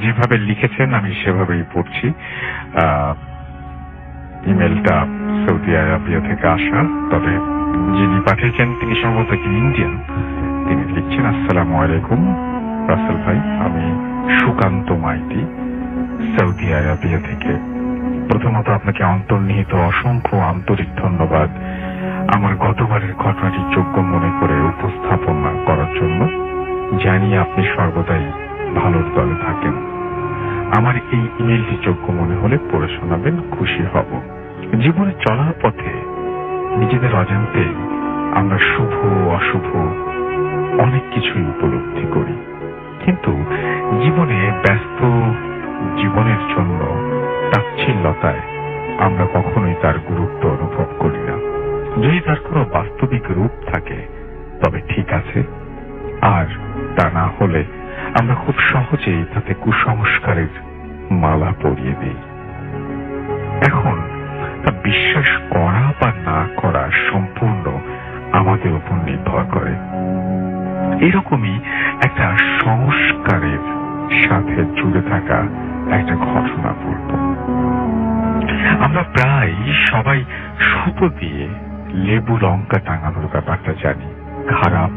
যেভাবে লিখেছেন আমি সেভাবেই পড়ছি। ইমেলটা সৌদি আরবিয়া থেকে আসা, তবে যিনি পাঠিয়েছেন তিনি সম্ভবত ইন্ডিয়ান। তিনি লিখছেন, আসসালামু আলাইকুম রাসেল ভাই, আমি সুকান্ত মাইতি সৌদি আরবিয়া থেকে। প্রথমত আপনাকে অন্তর্নিহিত অসংখ্য আন্তরিক ধন্যবাদ আমার গতবারের ঘটনাটি যোগ্য মনে করে উপস্থাপনা করার জন্য। জানি আপনি সর্বদাই ভালোর দলে থাকেন। আমার এই ইমেলটি যোগ্য মনে হলে পড়ে শোনাবেন, খুশি হব। জীবনে চলার পথে নিজেদের অজান্তেই আমরা শুভ অশুভ অনেক কিছুই উপলব্ধি করি, কিন্তু জীবনে ব্যস্ত জীবনের জন্য তাচ্ছিল্যতায় আমরা কখনোই তার গুরুত্ব অনুভব করি না। যদি তার কোনো বাস্তবিক রূপ থাকে তবে ঠিক আছে, আর তা না হলে আমরা খুব সহজেই তাতে কুসংস্কারের মালা পরিয়ে দিই। এখন তা বিশ্বাস করা বা না করা সম্পূর্ণ আমাদের উপর নির্ভর করে। এরকমই একটা সংস্কারের সাথে জুড়ে থাকা একটা ঘটনা বলব। আমরা প্রায় সবাই সুতো দিয়ে লেবু লঙ্কা টাঙানোর ব্যাপারটা জানি। খারাপ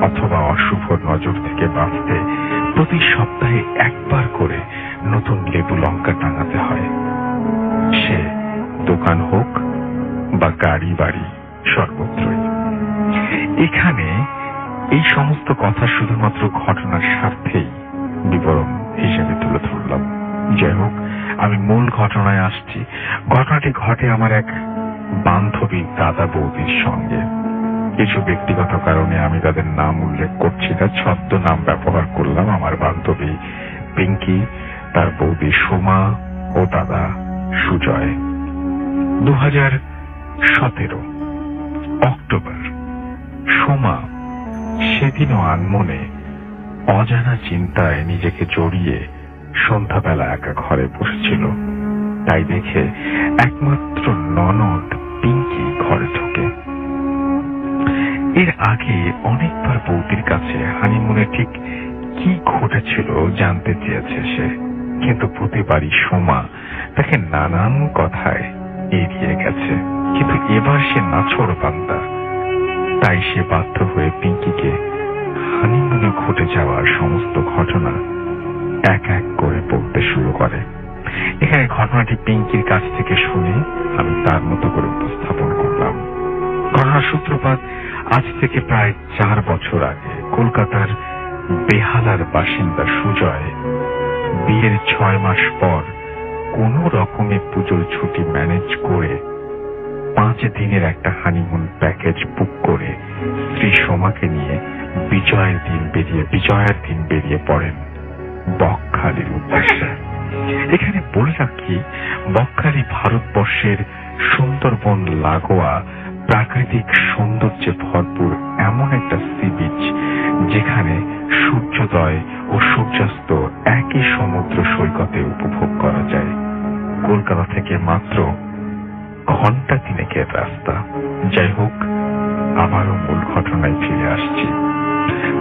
অথবা অশুভ নজর থেকে বাঁচতে প্রতি সপ্তাহে একবার করে নতুন লেবু লঙ্কা টাঙাতে হয়, সে দোকান হোক বা গাড়ি বাড়ি সর্বত্রই। এখানে এই সমস্ত কথা শুধুমাত্র ঘটনার স্বার্থেই বিবরণ হিসেবে তুলে ধরলাম। যাই হোক, আমি মূল ঘটনায় আসছি। ঘটনাটি ঘটে আমার এক বান্ধবী দাদা বৌদির সঙ্গে। কিছু ব্যক্তিগত কারণে আমি তাদের নাম উল্লেখ করছি না, ছদ্মনাম ব্যবহার করলাম। আমার বান্ধবী পিঙ্কি, তার বৌদি সোমা ও দাদা সুজয়। 2017 অক্টোবর। সোমা সেদিনও আনমনে অজানা চিন্তায় নিজেকে জড়িয়ে সন্ধ্যাবেলা একা ঘরে বসেছিল। তাই দেখে একমাত্র ননদ পিঙ্কি ঘরে ঢোকে। এর আগে অনেকবার বৌদির কাছে হানিমুনে ঠিক কি ঘটেছিল জানতে চেয়েছে সে, কিন্তু প্রতিবারই সোমা তাকে নানান কথায় এড়িয়ে গেছে। কিন্তু এবার সে নাছোড়বান্দা, তাই সে বাধ্য হয়ে পিঙ্কিকে হানিমুনে ঘটে যাওয়ার সমস্ত ঘটনা এক এক করে বলতে শুরু করে। এখানে ঘটনাটি পিঙ্কির কাছ থেকে শুনে আমি তার মতো করে উপস্থাপন করলাম। ঘটনার সূত্রপাত আজ থেকে প্রায় 4 বছর আগে। কলকাতার বেহালার বাসিন্দা সুজয় বিয়ের 6 মাস পর কোন রকমে পুজোর ছুটি ম্যানেজ করে 5 দিনের একটা হানিমুন প্যাকেজ বুক করে স্ত্রী সোমাকে নিয়ে বিজয়ার দিন বেরিয়ে পড়েন বকখালির উদ্দেশ্যে। এখানে বলে রাখি, বকখালি ভারতবর্ষের সুন্দরবন লাগোয়া প্রাকৃতিক সৌন্দর্যে ভরপুর এমন একটা সি বিচ, যেখানে সূর্যোদয় ও সূর্যাস্ত একই সমুদ্র সৈকতে উপভোগ করা যায়। কলকাতা থেকে মাত্র ঘন্টা 3 রাস্তা। যাই হোক, আবারও মূল ঘটনায় ফিরে আসছি।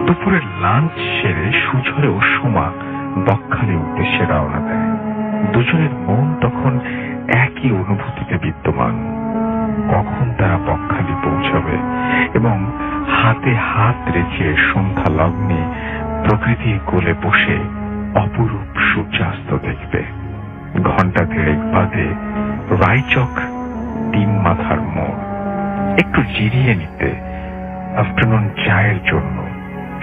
দুপুরের লাঞ্চ সেরে সুজয় ও সোমা বকখালির উদ্দেশ্যে রওনা দেয়। দুজনের মন তখন একই অনুভূতিতে বিদ্যমান। কখন তারা বকখালি পৌঁছাবে এবং হাতে হাত রেখে সন্ধ্যা লগ্নে প্রকৃতির কোলে বসে অপরূপ সূর্যাস্ত দেখবে। ঘন্টা 3 বাদে রায়চক 3 মাথার মোড়। একটু জিরিয়ে নিতে আফটারনুন চায়ের জন্য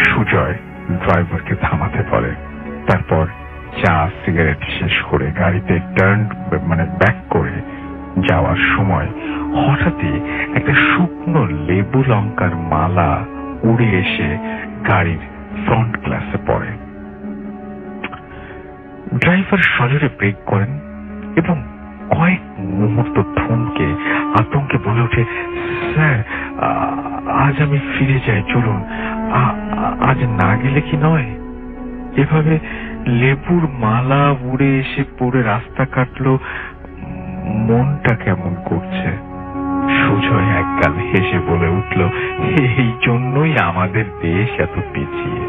সুজয় ড্রাইভারকে থামাতে বলে। তারপর চা সিগারেট শেষ করে গাড়িতে ব্যাক করে যাওয়ার সময় হঠাৎই একটা শুকনো লেবু লঙ্কার মালা উড়ে এসে গাড়ির ফ্রন্ট গ্লাসে পড়ে। ড্রাইভার সজোরে ব্রেক করেন এবং কয়েক মুহূর্ত থমকে আতঙ্কে বলে ওঠে, স্যার, আজ আমি ফিরে যাই, চলুন, আজ না গেলে কি নয়? এভাবে লেবুর মালা উড়ে এসে পড়ে রাস্তা কাটলো, মনটা কেমন করছে। সুজয় একগাল হেসে বলে উঠল, এই জন্যই আমাদের দেশ এত পিছিয়ে।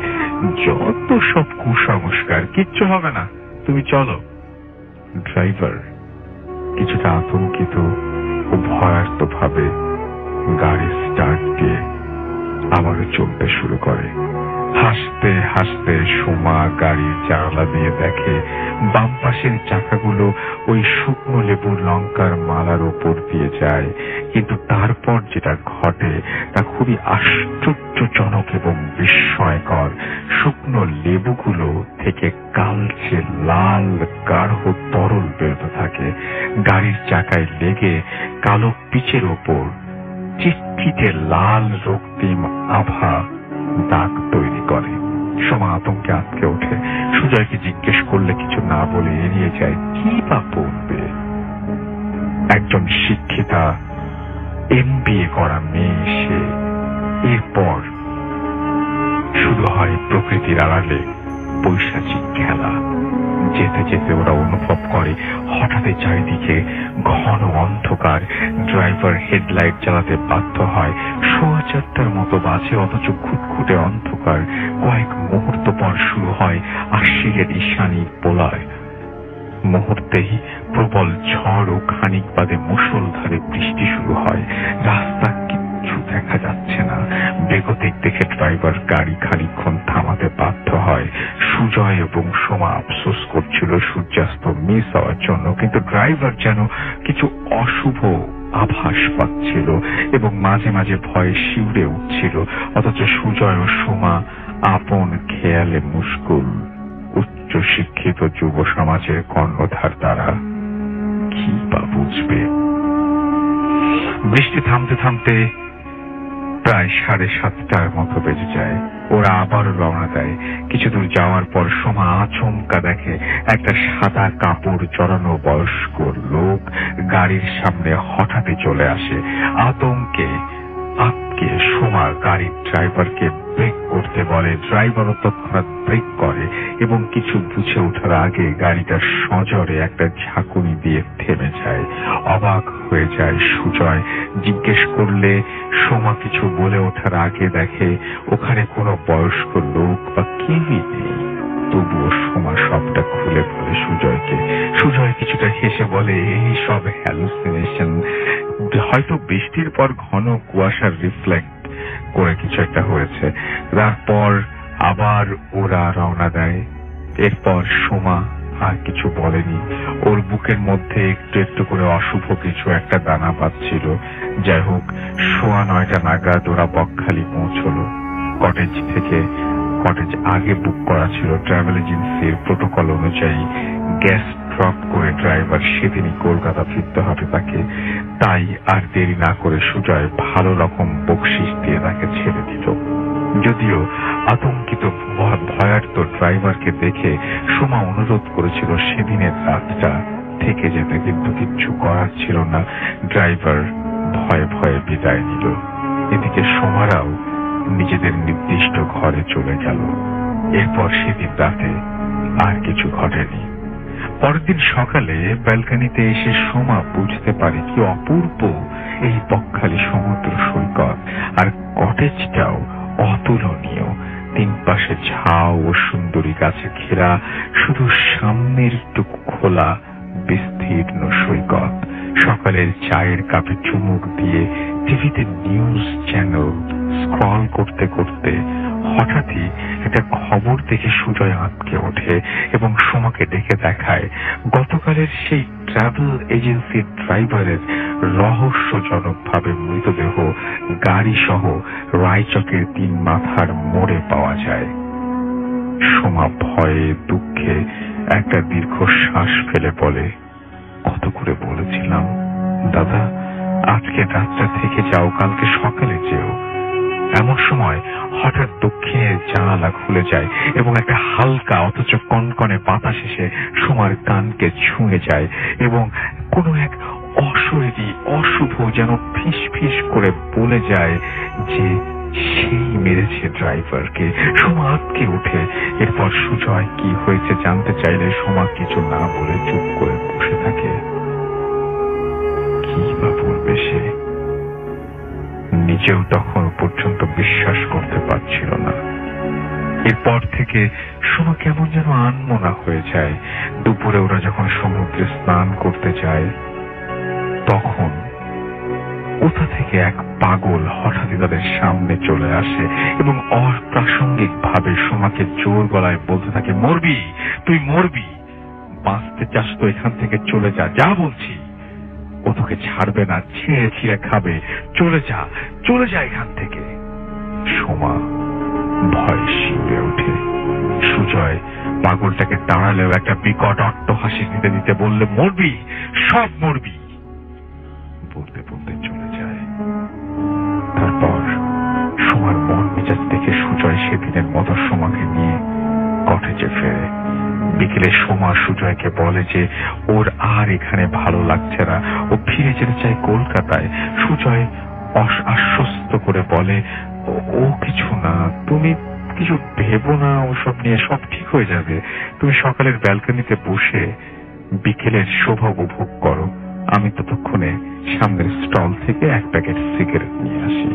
যত সব কুসংস্কার, কিচ্ছু হবে না, তুমি চলো। ড্রাইভার কিছুটা আতঙ্কিত ও ভয়ার্ত ভাবে গাড়ি স্টার্ট দিয়ে আবারও চলতে শুরু করে। হাসতে হাসতে সোমা গাড়ির জানালা দিয়ে দেখে বাম পাশের চাকাগুলো ওই শুকনো লেবুর লঙ্কার মালার ওপর দিয়ে যায়। কিন্তু তারপর যেটা ঘটে তা খুবই আশ্চর্যজনক এবং বিস্ময়কর। শুকনো লেবুগুলো থেকে কালচে লাল গাঢ় তরল বেরোতে থাকে। গাড়ির চাকায় লেগে কালো পিচের ওপর চিটচিটে লাল রক্তিম আভা দাগ তৈরি করে। সোমা আতঙ্কে আটকে ওঠে। সুজয়কে জিজ্ঞেস করলে কিছু না বলে এড়িয়ে যায়। কি বা বলবে? একজন শিক্ষিতা MBA করা মেয়ে সে। এরপর শুরু হয় প্রকৃতির আড়ালে পৈশাচিক খেলা। যেতে যেতে ওরা অনুভব করে হঠাৎই চারিদিকে ঘন অন্ধকার। ড্রাইভার হেডলাইট চালাতে বাধ্য হয়। 4:15টার মতো বাজে, অথচ খুটখুটে অন্ধকার। কয়েক মুহূর্ত পর শুরু হয় আশিরের ঈশানীর প্রলয়। মুহূর্তেই প্রবল ঝড় ও খানিক বাদে মুষলধারে বৃষ্টি শুরু হয়। রাস্তা কিচ্ছু দেখা যাচ্ছে না। বেগতিক দেখে ড্রাইভার গাড়ি খানিকক্ষণ থামাতে বাধ্য হয়। সুজয় এবং সোমা আফসোস করছিল সূর্যাস্ত মিস হওয়ার জন্য, কিন্তু ড্রাইভার যেন কিছু অশুভ আভাস পাচ্ছিল এবং মাঝে মাঝে ভয়ে শিউরে উঠছিল। অথচ সুজয় ও সোমা আপন খেয়ালে মুশকুল। উচ্চ শিক্ষিত যুব সমাজের কর্ণধার তারা, কি বা বুঝবে? বৃষ্টি থামতে থামতে প্রায় 7:30টার মতো বেজে যায়। ওরা আবারও রওনা দেয়। কিছু দূর যাওয়ার পর সোমা আচমকা দেখে একটা সাদা কাপড় জড়ানো বয়স্ক লোক গাড়ির সামনে হঠাৎই চলে আসে। আতঙ্কে আটকে সোমা গাড়ির ড্রাইভারকে ব্রেক করতে বলে। ড্রাইভারও তৎক্ষণাৎ ব্রেক করে এবং কিছু বুঝে ওঠার আগে গাড়িটা সজোরে একটা ঝাঁকুনি দিয়ে থেমে যায়। অবাক হয়ে যায় সুজয়। জিজ্ঞেস করলে সোমা কিছু বলে ওঠার আগে দেখে ওখানে কোনো বয়স্ক লোক বা কেউই নেই। তবুও সোমা সবটা খুলে বলে সুজয়কে। সুজয় কিছুটা হেসে বলে, এই সব হ্যালুসিনেশন, হয়তো বৃষ্টির পর ঘন কুয়াশার রিফ্লেক্ট করে কিছু একটা হয়েছে। তারপর আবার ওরা রওনা দেয়। এরপর সোমা আর কিছু বলেনি। ওর বুকের মধ্যে একটু একটু করে অশুভ কিছু একটা দানা পাচ্ছিল। যাই হোক, 9:15 নাগাদ ওরা বকখালি পৌঁছলো। কটেজ আগে বুক করা ছিল। ট্রাভেল এজেন্সির প্রোটোকল অনুযায়ী গ্যাস ড্রপ করে ড্রাইভার সেদিনই কলকাতা ফিরতে হবে তাকে। তাই আর দেরি না করে সুজয় ভালো রকম বকশিস দিয়ে তাকে ছেড়ে দিল। যদিও আতঙ্কিত ভয়ার্ত ড্রাইভারকে দেখে সোমা অনুরোধ করেছিল সেদিনের রাতটা থেকে যেতে, কিন্তু কিচ্ছু করার ছিল না। ড্রাইভার ভয়ে ভয়ে বিদায় নিল। এদিকে সোমারাও নিজেদের নির্দিষ্ট ঘরে চলে গেল। এরপর সেদিন রাতে আর কিছু ঘটেনি। পরের দিন সকালে ব্যালকনিতে এসে সোমা বুঝতে পারে কি অপূর্ব এই বকখালি সমুদ্র সৈকত। আর কটেজটাও অতুলনীয়। 3 পাশে ঝাউ ও সুন্দরী গাছে ঘেরা, শুধু সামনের টুকু খোলা বিস্তীর্ণ সৈকত। সকালের চায়ের কাপে চুমুক দিয়ে টিভিতে নিউজ চ্যানেল স্ক্রল করতে করতে হঠাৎই একটা খবর দেখে সুজয় আটকে ওঠে এবং সোমাকে ডেকে দেখায় গতকালের সেই ট্রাভেল এজেন্সির ড্রাইভারের রহস্যজনকভাবে মৃতদেহ গাড়ি সহ রায়চকের 3 মাথার মোড়ে পাওয়া যায়। সোমা ভয়ে দুঃখে একটা দীর্ঘ শ্বাস ফেলে বলে, কত করে বলেছিলাম দাদা, আজকে রাতটা থেকে যাও, কালকে সকালে যেও। এমন সময় হঠাৎ দক্ষিণের জানালা খুলে যায় এবং একটা হালকা অথচ কনকনে বাতাস এসে সোমার কানকে ছুঁয়ে যায় এবং কোনো এক অশরীরী অশুভ যেন ফিস ফিস করে বলে যায় যে সেই মেরেছে ড্রাইভারকে। সোমা আটকে ওঠে। এরপর সুজয় কি হয়েছে জানতে চাইলে সোমা কিছু না বলে চুপ করে বসে থাকে। কি বা বলবে সে? নিজেও তখন পর্যন্ত বিশ্বাস করতে পারছিল না। এরপর থেকে সোমা কেমন যেন আনমনা হয়ে যায়। দুপুরে ওরা যখন সমুদ্রে স্নান করতে যায়, তখন কোথা থেকে এক পাগল হঠাৎই তাদের সামনে চলে আসে এবং অপ্রাসঙ্গিক ভাবে সোমাকে জোর গলায় বলতে থাকে, মরবি, তুই মরবি, বাঁচতে চাস তো এখান থেকে চলে যা, যা বলছি। ও তোকে ছাড়বে না, ছিঁড়ে ছিঁড়ে খাবে, চলে যা, চলে যা এখান থেকে। সোমা ভয় শিউরে ওঠে। সুজয় পাগলটাকে দাঁড়ালেও একটা বিকট অট্টহাসি দিতে দিতে বললে, মরবি, সব মরবি, বলতে বলতে চলে যায়। তারপর সোমার মন মেজাজ দেখে সুজয় সেদিনের মতো সোমাকে নিয়ে কটেজে ফেরে। বিকেলে সোমা সুজয়কে বলে যে ওর আর এখানে ভালো লাগছে না, ও ফিরে যেতে চায় কলকাতায়। সুজয় আশ্বস্ত করে বলে, ও কিছু না, তুমি কিছু ভেবো না, ওসব নিয়ে সব ঠিক হয়ে যাবে। তুমি সকালের ব্যালকনিতে বসে বিকেলের শোভা উপভোগ করো, আমি ততক্ষণে সামনের স্টল থেকে এক প্যাকেট সিগারেট নিয়ে আসি।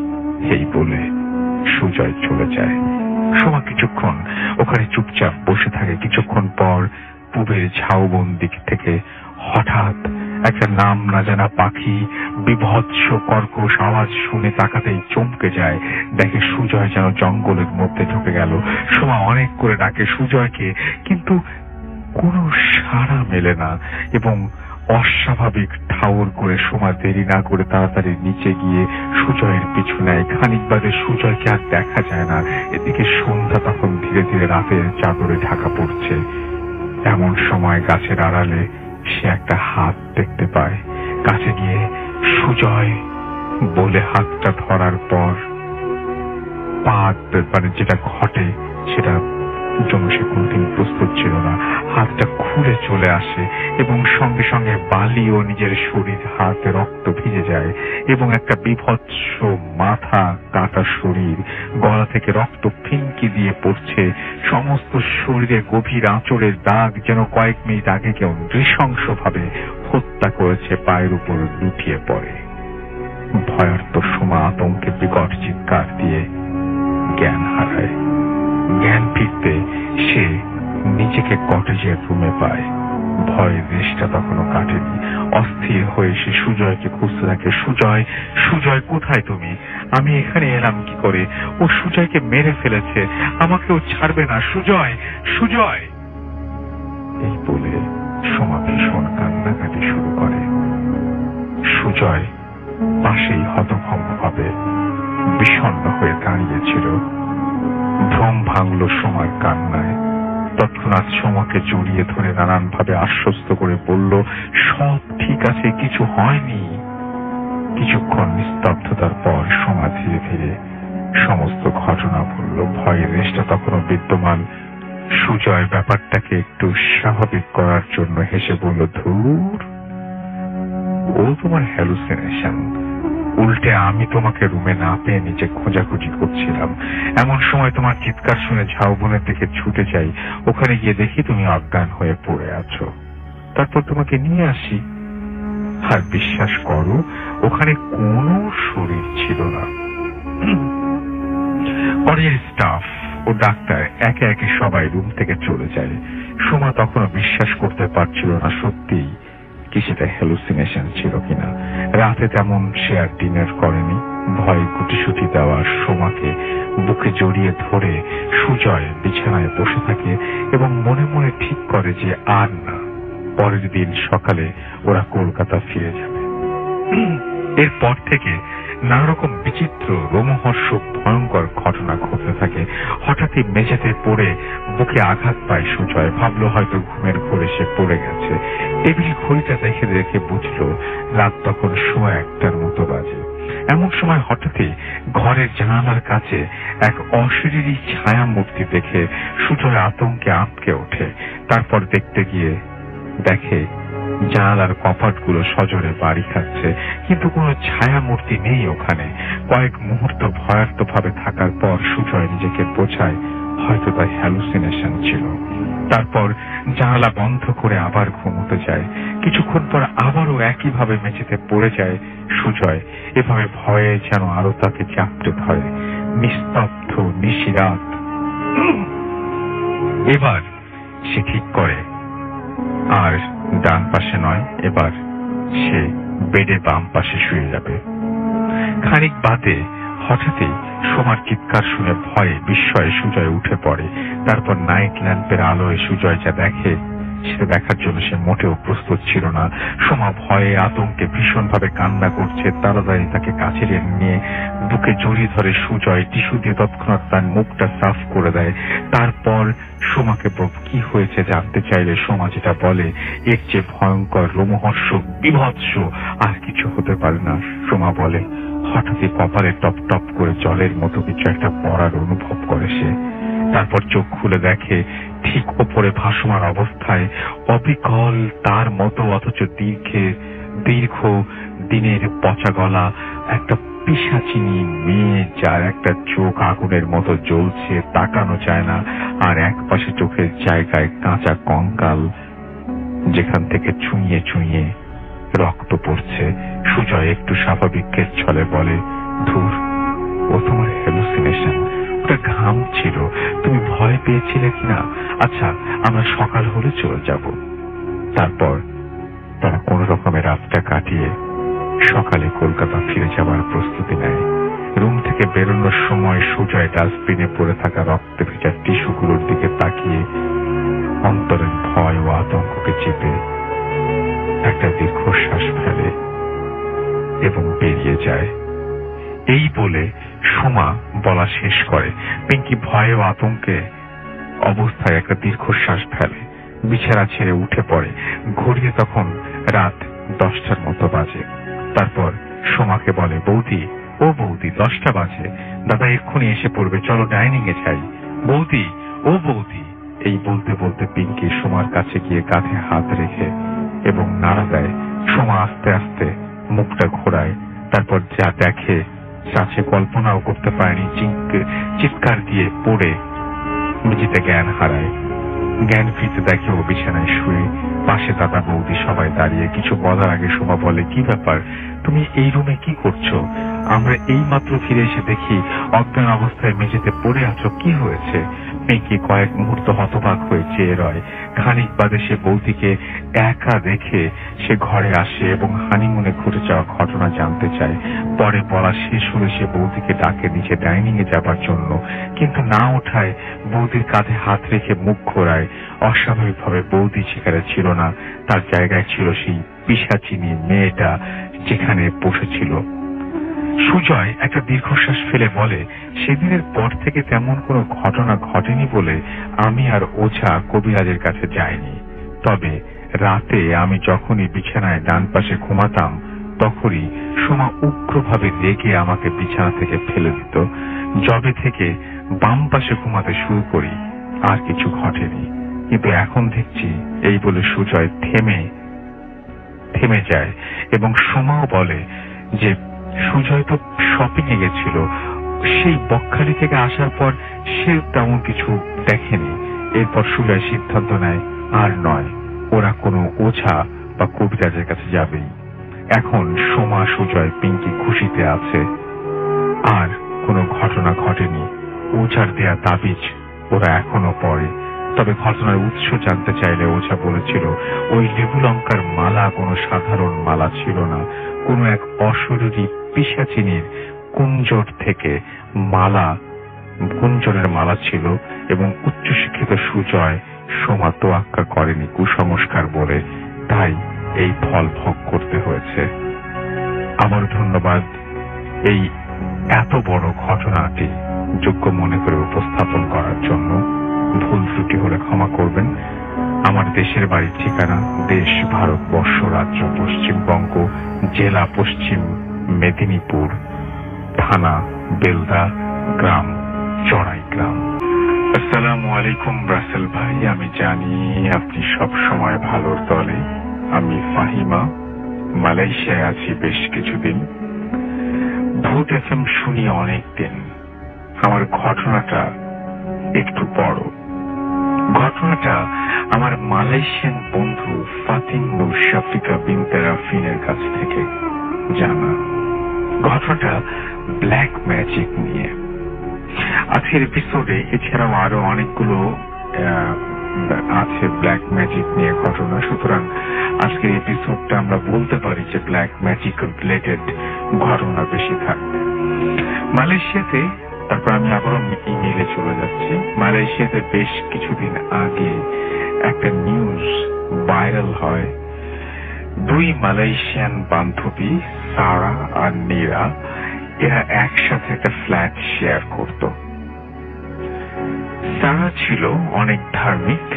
এই বলে সুজয় চলে যায়। সোমা কিছুক্ষণ ওখানে চুপচাপ বসে থাকে। কিছুক্ষণ পর পূবের ঝাউবন দিক থেকে হঠাৎ একটা নাম না জানা পাখি বিভৎস কর্কশ আওয়াজ শুনে তাকাতেই চমকে যায়। দেখে সুজয় যেন জঙ্গলের মধ্যে ঢুকে গেল। সোমা অনেক করে ডাকে সুজয়কে, কিন্তু কোনো সাড়া মেলে না এবং অস্বাভাবিক ঠাউর করে সোমা দেরি না করে তাড়াতাড়ি নিচে গিয়ে সুজয়ের পিছু নেয়। খানিক বাদে সুজয়কে আর দেখা যায় না। এদিকে সন্ধ্যা তখন ধীরে ধীরে রাতের চাদরে ঢাকা পড়ছে। এমন সময় গাছের আড়ালে সে একটা হাত দেখতে পায়। কাছে গিয়ে সুজয় বলে হাতটা ধরার পর যেটা ঘটে সেটা জন্য সে কোনদিন প্রস্তুত ছিল না। হাতটা খুলে চলে আসে এবং সঙ্গে সঙ্গে বালি ও নিজের শরীর, হাত, রক্ত ভিজে যায় এবং একটা বিভৎস মাথা, কাটা শরীর, গলা থেকে রক্ত ফিনকি দিয়ে পড়ছে। সমস্ত শরীরে গভীর আঁচড়ের দাগ, যেন কয়েক মিনিট আগে কেউ নৃশংসভাবে হত্যা করেছে। পায়ের উপর লুটিয়ে পড়ে। ভয়ার্ত সোমা আতঙ্কে বিকট চিৎকার দিয়ে জ্ঞান হারায়। জ্ঞান ফিরতে সে নিজেকে কটেজের রুমে পায়। ভয়ের রেশটা তখনও কাটেনি। অস্থির হয়ে সে সুজয়কে খুঁজতে থাকে। সুজয়, সুজয় কোথায় তুমি? আমি এখানে এলাম কি করে? ও সুজয়কে মেরে ফেলেছে, আমাকেও ছাড়বে না। সুজয়, সুজয়! এই বলে সোমা ভীষণ কান্নাকাটি শুরু করে। সুজয় পাশেই হতভম্বভাবে বিষণ্ণ হয়ে দাঁড়িয়েছিল। ভ্রম ভাঙল সোমার কান্নায়। তৎক্ষণাৎ সোমাকে জড়িয়ে ধরে নানান ভাবে আশ্বস্ত করে বলল, সব ঠিক আছে, কিছু হয়নি। কিছুক্ষণ নিস্তব্ধতার পর সোমা ধীরে ধীরে সমস্ত ঘটনা বলল। ভয়ের রেশটা তখনও বিদ্যমান। সুজয় ব্যাপারটাকে একটু স্বাভাবিক করার জন্য হেসে বলল, ধুর, ও তোমার হ্যালুসিনেশন। উল্টে আমি তোমাকে রুমে না পেয়ে নিচে খোঁজাখুঁজি করছিলাম। এমন সময় তোমার চিৎকার শুনে ঝাউবনের দিকে ছুটে যাই। ওখানে গিয়ে দেখি তুমি অজ্ঞান হয়ে পড়ে আছো। তারপর তোমাকে নিয়ে আসি। আর বিশ্বাস করো, ওখানে কোনো শরীর ছিল না। কলেজের স্টাফ ও ডাক্তার একে একে সবাই রুম থেকে চলে যায়। সোমা তখনও বিশ্বাস করতে পারছিল না সত্যিই কি সেটা হ্যালুসিনেশন ছিল কিনা। রাতে তেমন সে আর ডিনার করেনি। ভয় গুটিসুটি দেওয়া সোমাকে বুকে জড়িয়ে ধরে সুজয় বিছানায় বসে থাকে এবং মনে মনে ঠিক করে যে আর না, পরের দিন সকালে ওরা কলকাতা ফিরে যাবে। এরপর থেকে নানা রকম বিচিত্র, রোমহর্ষক, ভয়ঙ্কর ঘটনা ঘটতে থাকে। হঠাৎই মেঝেতে পড়ে বুকে আঘাত পায় সুজয়। ভাবলো হয়তো ঘুমের ঘোরে সে পড়ে গেছে। টেবিল ঘড়িটা দেখে দেখে বুঝলো রাত তখন 1:15টার মতো বাজে। এমন সময় হঠাৎই ঘরের জানালার কাছে এক অশরীরী ছায়া মূর্তি দেখে সুজয় আতঙ্কে আঁতকে ওঠে। তারপর দেখতে গিয়ে দেখে জানালার কপাটগুলো সজোরে বাড়ি খাচ্ছে, কিন্তু কোনো ছায়া মূর্তি নেই ওখানে। কয়েক মুহূর্ত ভয়ার্ত ভাবে থাকার পর সুজয় নিজেকে বোঝায় হয়তো তাই হ্যালুসিনেশন ছিল। তারপর জানালা বন্ধ করে আবার ঘুমোতে যায়। কিছুক্ষণ পর আবারও একইভাবে মেঝেতে পড়ে যায় সুজয়। এভাবে ভয়ে যেন আরো তাকে চাপড়ে ধরে। নিস্তব্ধ নিশিরাত। এবার সে ঠিক করে আর ডান পাশে নয়, এবার সে বেডে বাম পাশে শুয়ে যাবে। খানিক বাদে হঠাৎই সোমার চিৎকার শুনে ভয়ে বিস্ময়ে সুজয় উঠে পড়ে। তারপর নাইট ল্যাম্পের আলোয় সুজয় যা দেখে সেটা দেখার জন্য সে মোটেও প্রস্তুত ছিল না। সোমা ভয়ে আতঙ্কে ভীষণভাবে কান্না করছে। তাড়াতাড়ি তাকে কাছে নিয়ে বুকে জড়িয়ে ধরে সুজয় টিস্যু দিয়ে তৎক্ষণাৎ তার মুখটা সাফ করে দেয়। তারপর সোমাকে কি হয়েছে জানতে চাইলে সোমা যেটা বলে এর চেয়ে ভয়ঙ্কর, রোমহর্ষক, বিভৎস আর কিছু হতে পারে না। সোমা বলে হঠাৎই কপালে টপ টপ করে জলের মতো কিছু একটা পড়ার অনুভব করে সে। তারপর চোখ খুলে দেখে ঠিক ওপরে ভাসমান অবস্থায় অবিকল তার মতো অথচ দীর্ঘ দিনের পচা গলা একটা পিশাচিনী মেয়ে, যার একটা চোখ আগুনের মতো জ্বলছে, তাকানো যায় না, আর এক পাশে চোখের জায়গায় কাঁচা কঙ্কাল, যেখান থেকে ছুঁয়ে ছুঁয়ে রক্ত পড়ছে। সুজয় একটু স্বাভাবিকের ছলে বলে, ধুর, ও তোমার হ্যালুসিনেশন, ওটা ঘাম ছিল, তুমি ভয় পেয়েছিলে কিনা? আচ্ছা, আমরা সকাল হলে চলে যাব। তারপর তারা কোন রকমে রাতটা কাটিয়ে সকালে কলকাতা ফিরে যাবার প্রস্তুতি নেয়। রুম থেকে বেরোনোর সময় সুজয় ডাস্টবিনে পড়ে থাকা রক্তে ভেজা টিস্যুগুলোর দিকে তাকিয়ে অন্তরের ভয় ও আতঙ্ককে চেপে একটা দীর্ঘশ্বাস ফেলে এবং বেরিয়ে যায়। এই বলে সোমা বলা শেষ করে। পিঙ্কি ভয়ে ও আতঙ্কে অবস্থায় একটা দীর্ঘশ্বাস ফেলে, বিছানা ছেড়ে উঠে পড়ে। ঘড়িতে তখন রাত 10টার মতো বাজে। তারপর সোমাকে বলে, বৌদি, ও বৌদি, 10টা বাজে, দাদা এক্ষুনি এসে পড়বে, চলো ডাইনিং এ যাই। বৌদি, ও বৌদি, এই বলতে বলতে পিঙ্কি সোমার কাছে গিয়ে কাঁধে হাত রেখে এবং নাড়া দেয়। সোমা আস্তে আস্তে মুখটা ঘোরায়। তারপর যা দেখে সে কল্পনাও করতে পারেনি। চিৎকার দিয়ে পড়ে মেঝেতে জ্ঞান হারায়। জ্ঞান ফিরতে দেখে ও বিছানায় শুয়ে, পাশে দাদা বৌদি সবাই দাঁড়িয়ে। কিছু বলার আগে সোমা বলে, কি ব্যাপার, তুমি এই রুমে কি করছো? আমরা এই মাত্র ফিরে এসে দেখি অজ্ঞান অবস্থায় মেঝেতে পড়ে আছো, কি হয়েছে? পিঙ্কি কয়েক মুহূর্ত হতবাক হয়ে চেয়ে রয়। খানিক বাদে সে বৌদিকে একা দেখে সে ঘরে আসে এবং হানিমুনে ঘটে যাওয়া ঘটনা জানতে চায়। পরে বলা শেষ হলে সে বৌদিকে ডাকে নিচে ডাইনিং এ যাবার জন্য, কিন্তু না ওঠায় বৌদির কাঁধে হাত রেখে মুখ ঘোরায়। অস্বাভাবিকভাবে বৌদি সেখানে ছিল না, তার জায়গায় ছিল সেই পিশাচিনী মেয়েটা যেখানে বসেছিল। সুজয় একটা দীর্ঘশ্বাস ফেলে বলে, সেদিনের পর থেকে তেমন কোনো ঘটনা ঘটেনি বলে আমি আর ওঝা কবিরাজের কাছে যাইনি। তবে রাতে আমি যখনই বিছানায় ডান পাশে ঘুমাতাম তখনই সোমা উগ্রভাবে রেগে আমাকে বিছানা থেকে ফেলে দিত। যবে থেকে বাম পাশে ঘুমাতে শুরু করি আর কিছু ঘটেনি, কিন্তু এখন দেখছি। এই বলে সুজয় থেমে যায় এবং সোমাও বলে যে সুজয় তো শপিং এ গেছিল, সেই বকখালি থেকে আসার পর সে তেমন কিছু দেখেনি। এরপর সুজয় সিদ্ধান্ত নেয় আর নয়, ওরা কোনো ওঝা বা কবিরাজের কাছে যাবেই। এখন সোমা, সুজয়, পিঙ্কি খুশিতে আছে, আর কোনো ঘটনা ঘটেনি। ওঝার দেয়া তাবিজ ওরা এখনো পড়ে। তবে ঘটনার উৎস জানতে চাইলে ওঝা বলেছিল ওই লেবু লঙ্কার মালা কোনো সাধারণ মালা ছিল না, কোনো এক অশরীরী পিশাচিনীর কুঞ্জরের মালা ছিল। এবং উচ্চশিক্ষিত সুজয় সোমা তোয়াক্কা করেনি কুসংস্কার বলে, তাই এই ফল ভোগ করতে হয়েছে। আমার ধন্যবাদ এই এত বড় ঘটনাটি যোগ্য মনে করে উপস্থাপন করার জন্য। ভুল ত্রুটি হলে ক্ষমা করবেন। আমার দেশের বাড়ির ঠিকানা দেশ ভারতবর্ষ, রাজ্য পশ্চিমবঙ্গ, জেলা পশ্চিম মেদিনীপুর, থানা বেলদা, গ্রাম চড়াইগ্রাম। আসসালামু আলাইকুম রাসেল ভাই, আমি জানি আপনি সব সময় ভালোর দলে। আমি ফাহিমা, মালয়েশিয়ায় আছি বেশ কিছুদিন। ভূত এফএম শুনি অনেকদিন। আমার ঘটনাটা একটু বড়। ঘটনাটা আমার মালয়েশিয়ান বন্ধু ফাতিন নূর শাফিকা বিনতে রাফিনের কাছ থেকে জানা। ঘটনাটা ব্ল্যাক ম্যাজিক নিয়ে। আজকের এপিসোডে এছাড়াও আরো অনেকগুলো আছে ব্ল্যাক ম্যাজিক নিয়ে ঘটনা। সুতরাং আজকের এপিসোডটা আমরা বলতে পারি যে ব্ল্যাক ম্যাজিক রিলেটেড ঘটনা বেশি থাকবে। মালয়েশিয়াতে, তারপর আমি আবারও ইমেইলে চলে যাচ্ছি। মালয়েশিয়াতে বেশ কিছুদিন আগে একটা নিউজ ভাইরাল হয়। দুই মালয়েশিয়ান বান্ধবী সারা আর নীরা, এরা একসাথে একটা ফ্ল্যাট শেয়ার করত। সারা ছিল অনেক ধার্মিক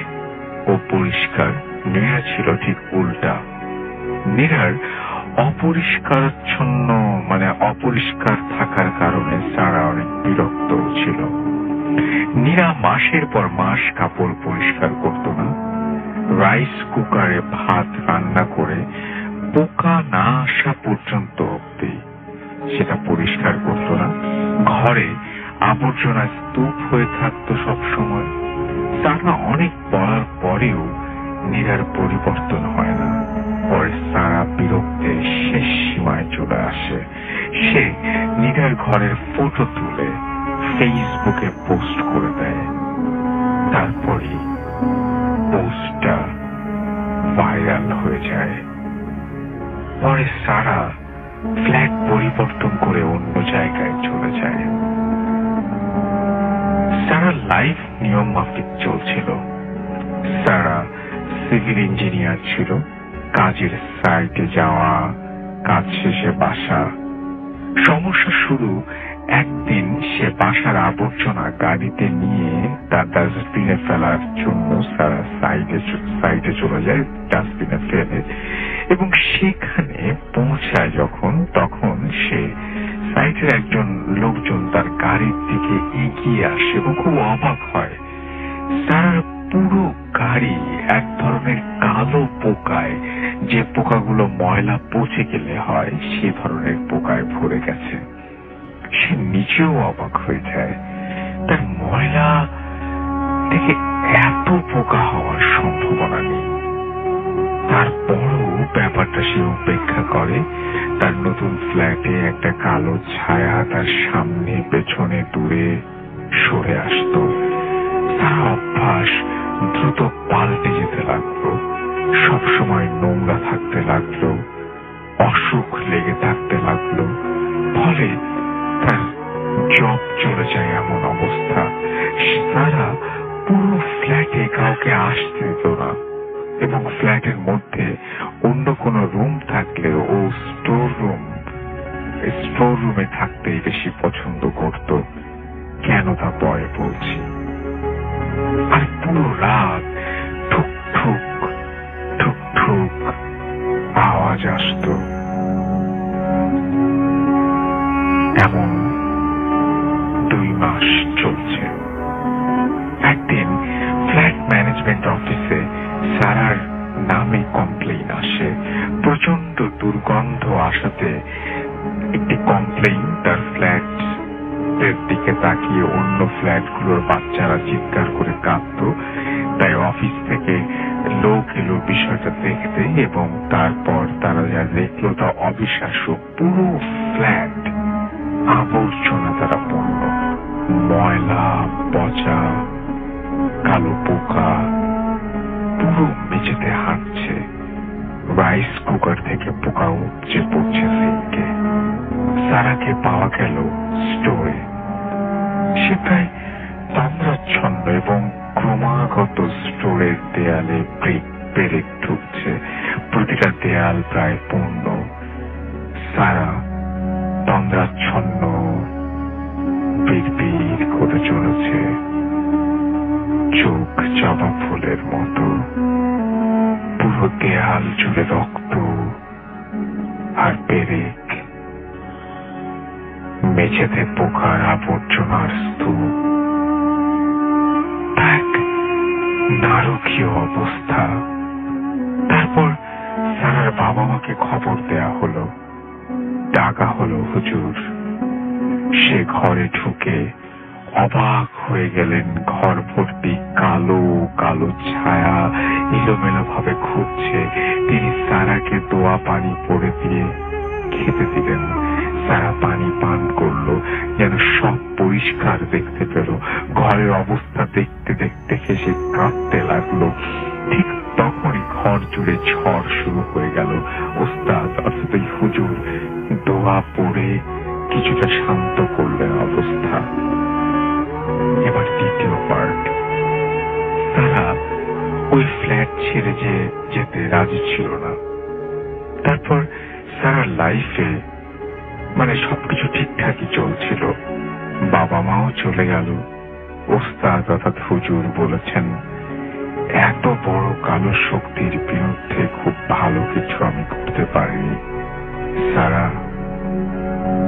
ও পরিষ্কার, নীরা ছিল ঠিক উল্টা। নীরার অপরিষ্কার থাকার কারণে সারা অনেক বিরক্ত ছিল। নীরা মাসের পর মাস কাপড় পরিষ্কার করত না, রাইস কুকারে ভাত রান্না করে পোকা না আসা পর্যন্ত অব্দি সেটা পরিষ্কার করত না। ঘরে আবর্জনা স্তূপ হয়ে থাকতো সবসময়। সারা অনেক বলার পরেও নীরার পরিবর্তন হয় না। পরে সারা বিরক্তে শেষ সীমায় চলে আসে। সে নীরার ঘরের ফটো তুলে ফেসবুকে পোস্ট করে দেয়। তারপরে পোস্টটা ভাইরাল হয়ে যায়। পরে সারা ফ্ল্যাট পরিবর্তন করে অন্য জায়গায় চলে যায়। সারা লাইফ নিয়ম মাফিক চলছিল। সারা সিভিল ইঞ্জিনিয়ার ছিল। কাজের সাইটে যাওয়া, কাজ শেষে বাসা। সমস্যা শুরু একদিন সে বাসার আবর্জনা গাড়িতে নিয়ে তার ডাস্টবিনে ফেলার জন্য সারা সাইডে চলে যায়, ডাস্টবিনে ফেলে, এবং সেখানে পৌঁছায় যখন, তখন সে সাইটের একজন লোকজন তার গাড়ির দিকে এগিয়ে আসে এবং খুব অবাক হয়। সারার পুরো গাড়ি এক ধরনের কালো পোকায়, যে পোকাগুলো ময়লা পচে গেলে হয় সে ধরনের পোকায় ভরে গেছে। সে নিজেও অবাক হয়ে যায়। তার ময়লা থেকে এত পোকা হওয়ার সম্ভাবনা নেই। তারপরও ব্যাপারটা সে উপেক্ষা করে। তার নতুন ফ্ল্যাটে একটা কালো ছায়া তার সামনে পেছনে দূরে সরে আসতো। তার অভ্যাস দ্রুত পাল্টে যেতে লাগলো। সবসময় নোংরা থাকতে লাগলো, অসুখ লেগে থাকতে লাগলো। ফলে তার জব চলে যায় এমন অবস্থা। সারা পুরো ফ্ল্যাটে কাউকে আসতে দিত না, এবং ফ্ল্যাটের মধ্যে অন্য কোনো রুম থাকলে ও স্টোর রুমে থাকতেই বেশি পছন্দ করত। কেন তা পরে বলছি। আর পুরো রাত ঠুক ঠুক ঠুক ঠুক আওয়াজ আসতো। এমন 2 মাস চলছে। একদিন ফ্ল্যাট ম্যানেজমেন্ট অফিসে সারার নামে কমপ্লেইন আসে। প্রচন্ড দুর্গন্ধ আসাতে একটি কমপ্লেইন তার ফ্ল্যাটের দিকে তাকিয়ে অন্য ফ্ল্যাটগুলোর বাচ্চারা চিৎকার করে কাঁদত। তাই অফিস থেকে লোক এলো বিষয়টা দেখতে, এবং তারপর তারা যা দেখলো তা অবিশ্বাস্য। পুরো ফ্ল্যাট আবর্জনা দ্বারা পূর্ণ। ময়লা, পচা, কালো পোকা পুরো মেঝেতে হাঁটছে। রাইস কুকার থেকে পোকা উপচে পড়ছে সিঙ্কে। সারাকে পাওয়া গেল স্টোরে। সে প্রায় তন্দ্রাচ্ছন্ন এবং ক্রমাগত স্টোরের দেয়ালে পেরেক ঢুকছে। প্রতিটা দেয়াল প্রায় পূর্ণ। সারা তন্দ্রাচ্ছন্ন বিড়বিড় করে চলেছে, চোখ জবা ফুলের মতো। পুরো দেয়াল জুড়ে রক্ত আর পেরেক। মেঝেতে পোকার আবর্জনার স্তূপ। এক নারকীয় অবস্থা। তারপর সারার বাবা মাকে খবর দেয়া হলো। ডাকা হলো হুজুর। সে ঘরে ঢুকে অবাক হয়ে গেলেন। ঘর ভর্তি কালো কালো ছায়া এলোমেলো ভাবে ঘুরছে। তিনি সারাকে দোয়া পানি পড়ে দিয়ে খেতে দিলেন। সারা পানি পান করলো, যেন সব পরিষ্কার দেখতে পেল। ঘরের অবস্থা দেখতে দেখতে সে কাঁদতে লাগলো। ঠিক তখনই ঘর জুড়ে ঝড় শুরু হয়ে গেল। ওস্তাদ অর্থাৎ হুজুর দোয়া পড়ে কিছুটা শান্ত করলেন অবস্থা। এবার দ্বিতীয় পার্ট। সারা ওই ফ্ল্যাট ছেড়ে যেতে রাজি ছিল না। তারপর সারার লাইফে সবকিছু ঠিকঠাকই চলছিল। বাবা মাও চলে গেল। ওস্তাদ অর্থাৎ হুজুর বলেছেন, এত বড় কালো শক্তির বিরুদ্ধে খুব ভালো কিছু আমি করতে পারিনি। সারা,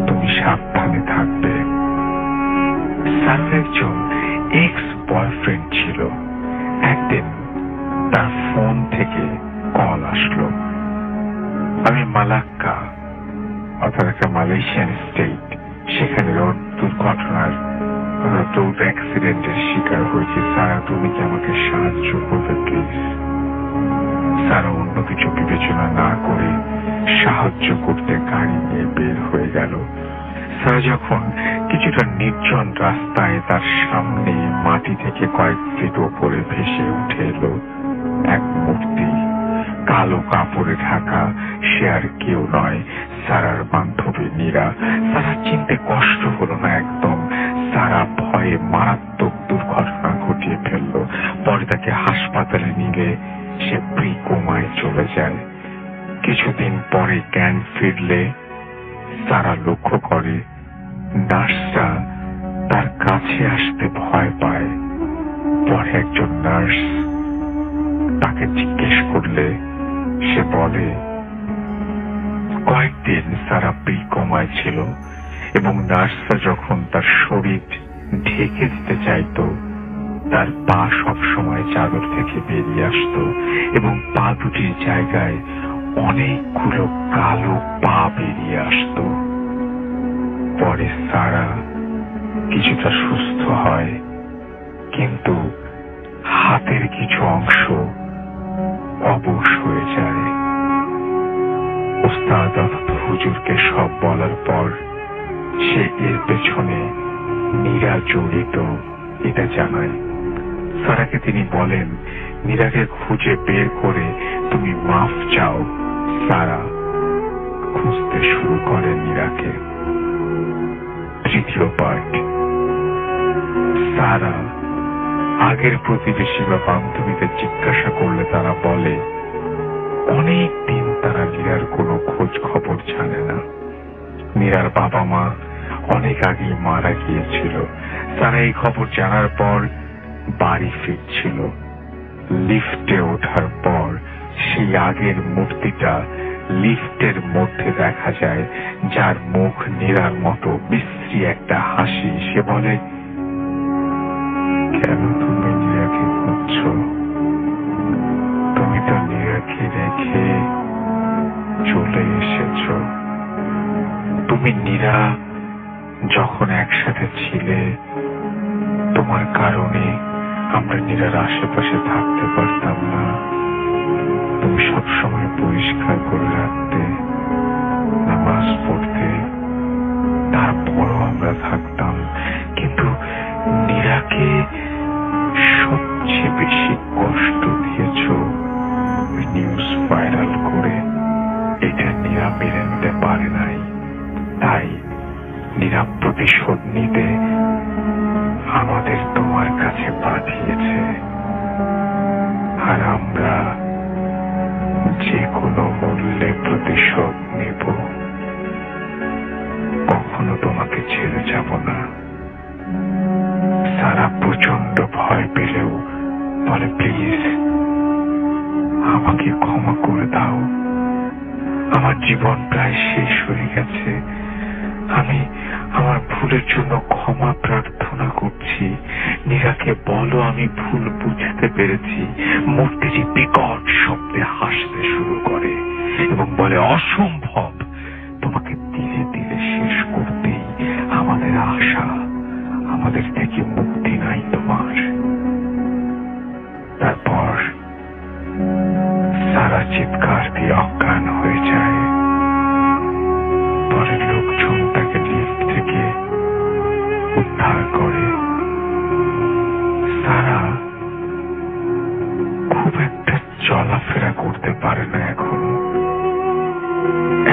তুমি সাবধানে থাকবে। সারার একজন এক্স বয়ফ্রেন্ড ছিল। একদিন তার ফোন থেকে কল আসলো। আমি মালাক্কা অর্থাৎ একটা মালয়েশিয়ান স্টেট, সেখানে রোড দুর্ঘটনার রোড অ্যাক্সিডেন্টের শিকার হয়েছে। সারা, তুমি কি আমাকে সাহায্য করবে প্লিজ? সারা অন্য কিছু বিবেচনা না করে সাহায্য করতে গাড়ি নিয়ে বের হয়ে গেল। সারা যখন কিছুটা নির্জন রাস্তায়, তার সামনে মাটি থেকে কয়েক ফিট ওপরে ভেসে উঠে এলো এক মূর্তি, কালো কাপড়ে ঢাকা। সে আর কেউ নয়, সারার বান্ধবী নীরা। সারা চিনতে কষ্ট হলো না একদম। সারা ভয়ে মারাত্মক দুর্ঘটনা ঘটিয়ে ফেলল। পরে তাকে হাসপাতালে নিলে সে প্রি-কোমায় চলে যায়। কিছুদিন পরে জ্ঞান ফিরলে সারা লক্ষ্য করে নার্সরা তার কাছে আসতে ভয় পায়। পরে একজন নার্স তাকে জিজ্ঞেস করলে সে বলে কয়েকদিন সারা প্রি-কোমায় ছিল এবং নার্সরা যখন তার শরীর ঢেকে দিতে চাইত, তার পা সবসময় চাদর থেকে বেরিয়ে আসতো এবং পা দুটির জায়গায় অনেকগুলো কালো পা বেরিয়ে আসতো। পরে সারা কিছুটা সুস্থ হয়, কিন্তু হাতের কিছু অংশ অবশ হয়ে যায়। ওস্তাদ অর্থাৎ হুজুরকে সব বলার পর সে এর পেছনে নীরা জড়িত এটা জানায়। সারাকে তিনি বলেন, নীরাকে খুঁজে বের করে তুমি মাফ চাও। সারা খুঁজতে শুরু করে নীরাকে। তৃতীয় পার্ট। সারা আগের প্রতিবেশী বা বান্ধবীদের জিজ্ঞাসা করলে তারা বলে অনেক দিন তারা নীরার কোনো খোঁজ খবর জানে না। নীরার বাবা মা অনেক আগেই মারা গিয়েছিল। তারা এই খবর জানার পর বাড়ি ফিরছিল। লিফটে ওঠার পর সেই আগের মূর্তিটা লিফটের মধ্যে দেখা যায়, যার মুখ নীরার মতো বিশ্রী একটা হাসি। সে বলে, কেন তুমি নীরাকে খুঁজছো? তুমি তো নীরাকে রেখে চলে এসেছ। তুমি নীরা যখন একসাথে ছিলে, তোমার কারণে আমরা নীরার আশেপাশে থাকতে পারতাম না। তুমি সবসময় পরিষ্কার করে রাখতে, নামাজ পড়তে, তারপরও আমরা থাকতাম। কিন্তু নীরাকে সবচেয়ে বেশি কষ্ট দিয়েছ নিউজ ভাইরাল করে। এটা নীরা মেনে নিতে পারে নাই, তাই নীরা প্রতিশোধ নিতে আমাদের তোমার কাছে পাঠিয়েছে। আর আমরা যে কোনো মূল্যে প্রতিশোধ নেব। কখনো তোমাকে ছেড়ে যাব না। সারা প্রচন্ড ভয় পেলেও বলে, প্লিজ আমাকে ক্ষমা করে দাও। আমার জীবন প্রায় শেষ হয়ে গেছে। আমি আমার ভুলের জন্য ক্ষমা প্রার্থনা করছি। নীরাকে বলো আমি ভুল বুঝতে পেরেছি। মূর্তিটি বিকট শব্দে হাসতে শুরু করে এবং বলে, অসম্ভব, তোমাকে ধীরে ধীরে শেষ করতেই আমাদের আশা। আমাদের থেকে মুক্তি নাই তোমার। তারপর সারা চিৎকার দিয়ে অজ্ঞান হয়ে যায়। পরের লোকজন করে। সারা খুব একটা চলাফেরা করতে পারে না এখন।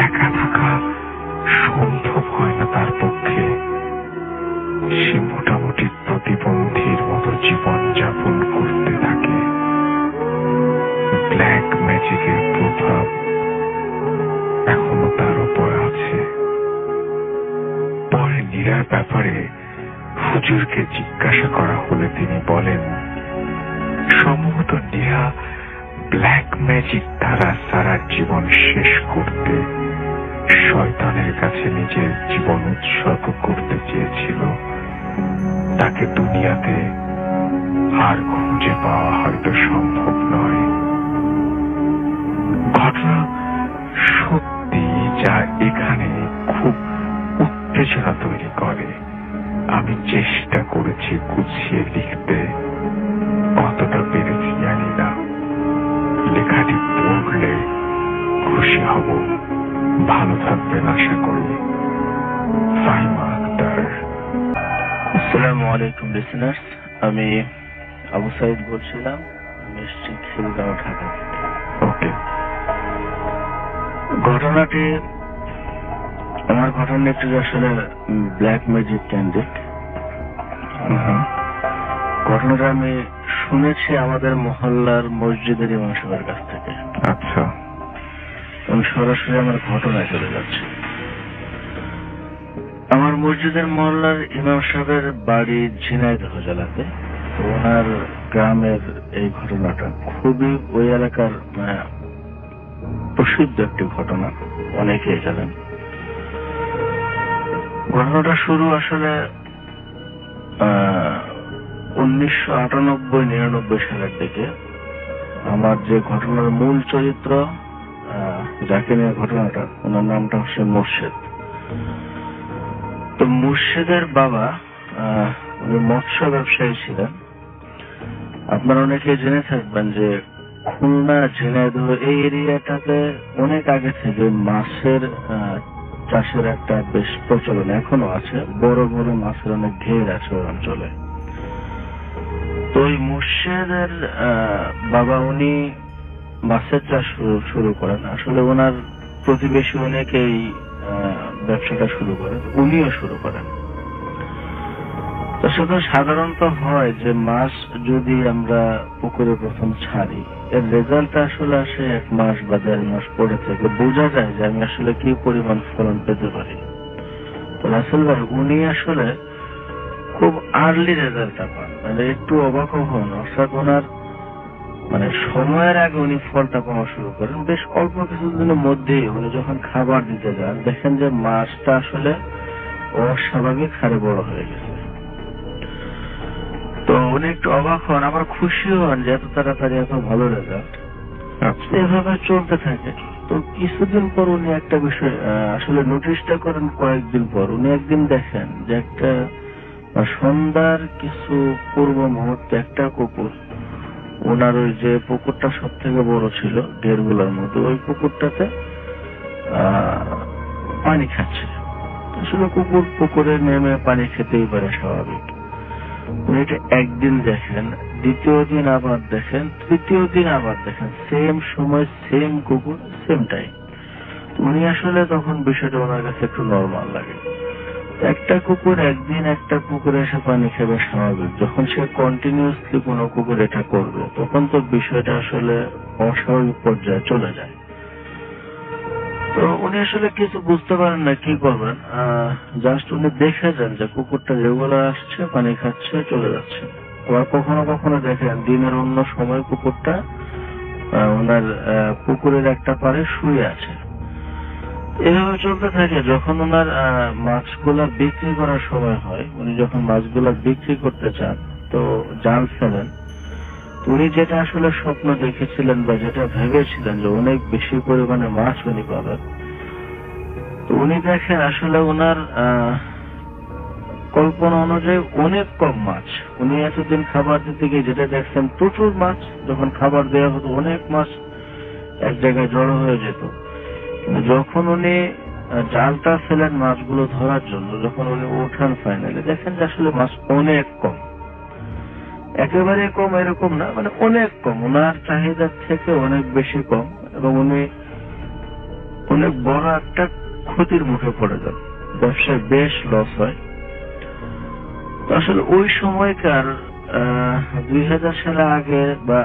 একা থাকা সম্ভব হয় না তার পক্ষে। সে মোটামুটি প্রতিবন্ধীর মতো জীবন যাপন করতে থাকে। ব্ল্যাক ম্যাজিকের প্রভাব এখনো তার উপর আছে। পরে নীরার ব্যাপারে হুজুরকে জিজ্ঞাসা করা হলে তিনি বলেন, সম্ভবত নীরা ব্ল্যাক ম্যাজিক দ্বারা সারার জীবন শেষ করতে শয়তানের কাছে নিজের জীবন উৎসর্গ করতে চেয়েছিল। তাকে দুনিয়াতে আর খুঁজে পাওয়া হয়তো সম্ভব নয়। ঘটনা সত্যি, যা এখানে খুব উত্তেজনা তৈরি করে। আমি চেষ্টা করেছি গুছিয়ে লিখতে, কতটা পেরেছি জানি না। লেখাটি পড়লে খুশি হব। ভালো থাকবেন আশা করি। ফাহিমা আক্তার। আসসালামু আলাইকুম লিসেনার্স, আমি আবু সাইদ বলছিলাম। আমি এসেছি খিলগাঁও, ঢাকা থেকে। ওকে। ঘটনাটি আমার ঘটনাটি আসলে ব্ল্যাক ম্যাজিক কেন্দ্রিক। ঘটনাটা আমি শুনেছি আমাদের মহল্লার মসজিদের ইমাম সাহেবের কাছ থেকে। আচ্ছা। আমি সরাসরি আমার ঘটনায় চলে যাচ্ছি। আমার মসজিদের মহল্লার ইমাম সাহেবের বাড়ি ঝিনাইদহ জেলাতে। তো ওনার গ্রামের এই ঘটনাটা খুবই ওই এলাকার প্রসিদ্ধ একটি ঘটনা, অনেকেই জানেন। ঘটনাটা শুরু আসলে 1998-99 সালের দিকে। আমার যে ঘটনার মূল চরিত্র, যাকে নিয়ে ঘটনাটা, ওনার নামটা হচ্ছে মুর্শেদ। তো মুর্শেদের বাবা উনি মৎস্য ব্যবসায়ী ছিলেন। আপনারা অনেকে জেনে থাকবেন যে খুলনা, ঝিনাইদহ এই এরিয়াটাতে অনেক আগে থেকে মাছের চাষের একটা বেশ প্রচলন এখনো আছে। বড় বড় মাছের অনেক ঘের আছে ওই অঞ্চলে। তো ওই মুর্শেদের বাবা উনি মাছের চাষ শুরু করেন। আসলে ওনার প্রতিবেশী অনেকেই ব্যবসাটা শুরু করেন, উনিও শুরু করেন। তো সেটা সাধারণত হয় যে মাছ যদি আমরা পুকুরে প্রথম ছাড়ি, এর রেজাল্টটা আসলে আসে 1 মাস বা 1.5 মাস পরে থেকে বোঝা যায় যে আমি আসলে কি পরিমাণ ফলন পেতে পারি। তো রাসেল ভাই উনি আসলে খুব আর্লি রেজাল্টটা পান, মানে একটু অবাক হন। অর্থাৎ ওনার সময়ের আগে উনি ফলটা পাওয়া শুরু করেন। বেশ অল্প কিছুদিনের মধ্যেই উনি যখন খাবার দিতে যান, দেখেন যে মাছটা আসলে অস্বাভাবিক হারে বড় হয়ে গেছে। তো উনি একটু অবাক হন, আবার খুশি হন যে এত তাড়াতাড়ি এত ভালো রেজাল্ট। এভাবে চলতে থাকে। তো কিছুদিন পর উনি একটা বিষয় আসলে নোটিশটা করেন। কয়েকদিন পর উনি একদিন দেখেন যে একটা সন্ধ্যার কিছু পূর্ব মুহূর্তে একটা কুকুর, ওনার ওই যে পুকুরটা সব থেকে বড় ছিল ঢেরগুলোর মধ্যে, ওই পুকুরটাতে পানি খাচ্ছে। আসলে কুকুর পুকুরে নেমে পানি খেতেই পারে, স্বাভাবিক। উনি এটা একদিন দেখেন, দ্বিতীয় দিন আবার দেখেন, তৃতীয় দিন আবার দেখেন, সেম সময় সেম কুকুর সেম টাইম। উনি আসলে তখন বিষয়টা ওনার কাছে একটু নর্মাল লাগে। একটা কুকুর একদিন একটা পুকুরে এসে পানি খাবে, স্বাভাবিক। যখন সে কন্টিনিউসলি কোনো কুকুর এটা করবে, তখন তো বিষয়টা আসলে অস্বাভাবিক পর্যায়ে চলে যায়। তো উনি আসলে কিছু বুঝতে পারেন না কি করবেন। জাস্ট উনি দেখে যান যে কুকুরটা রেগুলার আসছে, পানি খাচ্ছে, চলে যাচ্ছে। আবার কখনো কখনো দেখেন দিনের অন্য সময় কুকুরটা ওনার পুকুরের একটা পাড়ে শুয়ে আছে। এভাবে চলতে থাকে। যখন ওনার মাছগুলা বিক্রি করার সময় হয়, উনি যখন মাছগুলা বিক্রি করতে চান, তো জাল ফেলেন। উনি যেটা আসলে স্বপ্ন দেখেছিলেন বা যেটা ভেবেছিলেন যে অনেক বেশি পরিমাণে মাছ উনি পাবেন, তো উনি দেখেন আসলে ওনার কল্পনা অনুযায়ী অনেক কম মাছ। উনি এতদিন খাবার দিতে গিয়ে যেটা দেখছেন প্রচুর মাছ, যখন খাবার দেওয়া হতো অনেক মাছ এক জায়গায় জড়ো হয়ে যেত। যখন উনি জালটা ফেলেন মাছগুলো ধরার জন্য, যখন উনি উঠান ফাইনালি দেখেন যে আসলে মাছ অনেক কম, একেবারে কম এরকম না, মানে অনেক কম, ওনার চাহিদার থেকে অনেক বেশি কম, এবং উনি অনেক বড় একটা ক্ষতির মুখে পড়ে যান, ব্যবসায় বেশ লস হয়। তো আসলে ওই সময়কার 2000 সালে আগে বা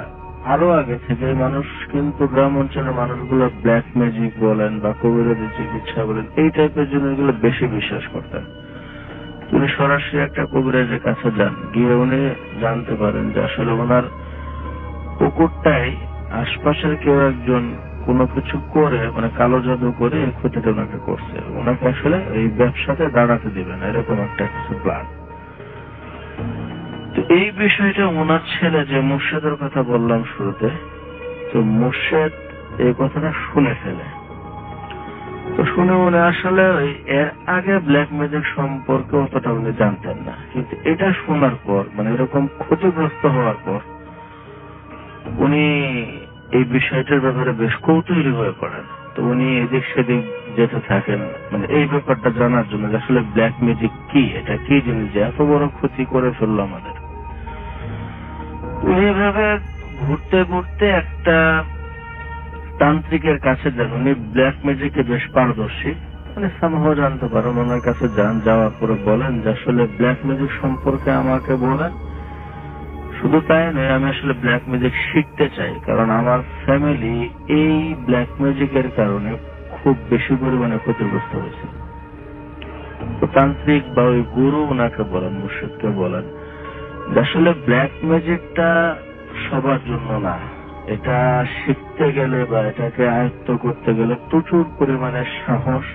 আরো আগে থেকে মানুষ কিন্তু গ্রাম অঞ্চলের মানুষগুলো ব্ল্যাক ম্যাজিক বলেন বা কবিরাজি চিকিৎসা বলেন এই টাইপের জিনিসগুলো বেশি বিশ্বাস করতেন। উনি সরাসরি একটা কবিরাজের কাছে যান, গিয়ে উনি জানতে পারেন যে আসলে ওনার পুকুরটাই আশপাশের কেউ একজন কোনো কিছু করে, মানে কালো জাদু করে এই ক্ষতিটা ওনাকে করছে, ওনাকে আসলে এই ব্যবসাতে দাঁড়াতে দিবে না, এরকম একটা কিছু প্ল্যান। তো এই বিষয়টা ওনার ছেলে যে মুর্শেদের কথা বললাম শুরুতে, তো মুর্শেদ এই কথাটা শুনে ফেলে। তো শুনে উনি আসলে এর আগে ব্ল্যাক ম্যাজিক সম্পর্কে অতটা উনি জানতেন না, কিন্তু এটা শোনার পর, মানে এরকম ক্ষতিগ্রস্ত হওয়ার পর উনি এই বিষয়টার ব্যাপারে বেশ কৌতূহলী হয়ে পড়েন। তো উনি এদিক সেদিক যেতে থাকেন, মানে এই ব্যাপারটা জানার জন্য আসলে ব্ল্যাক ম্যাজিক কি, এটা কি জিনিস যে এত বড় ক্ষতি করে ফেললো আমাদের। উনি এভাবে ঘুরতে ঘুরতে একটা তান্ত্রিকের কাছে যান, উনি ব্ল্যাক ম্যাজিকে বেশ পারদর্শী, মানে সামহাও জানতে পারেন। ওনার কাছে যান, যাওয়ার পরে বলেন যে আসলে ব্ল্যাক ম্যাজিক সম্পর্কে আমাকে বলেন, শুধু তাই নয় আমি আসলে ব্ল্যাক ম্যাজিক শিখতে চাই, কারণ আমার ফ্যামিলি এই ব্ল্যাক ম্যাজিকের কারণে খুব বেশি পরিমাণে ক্ষতিগ্রস্ত হয়েছে। তো তান্ত্রিক বা ওই গুরু ওনাকে বলেন, মুর্শিদকে বলেন যে আসলে ব্ল্যাক ম্যাজিকটা সবার জন্য না, এটা শিখতে গেলে বা এটাকে আয়ত্ত করতে গেলে প্রচুর পরিমাণে সাহস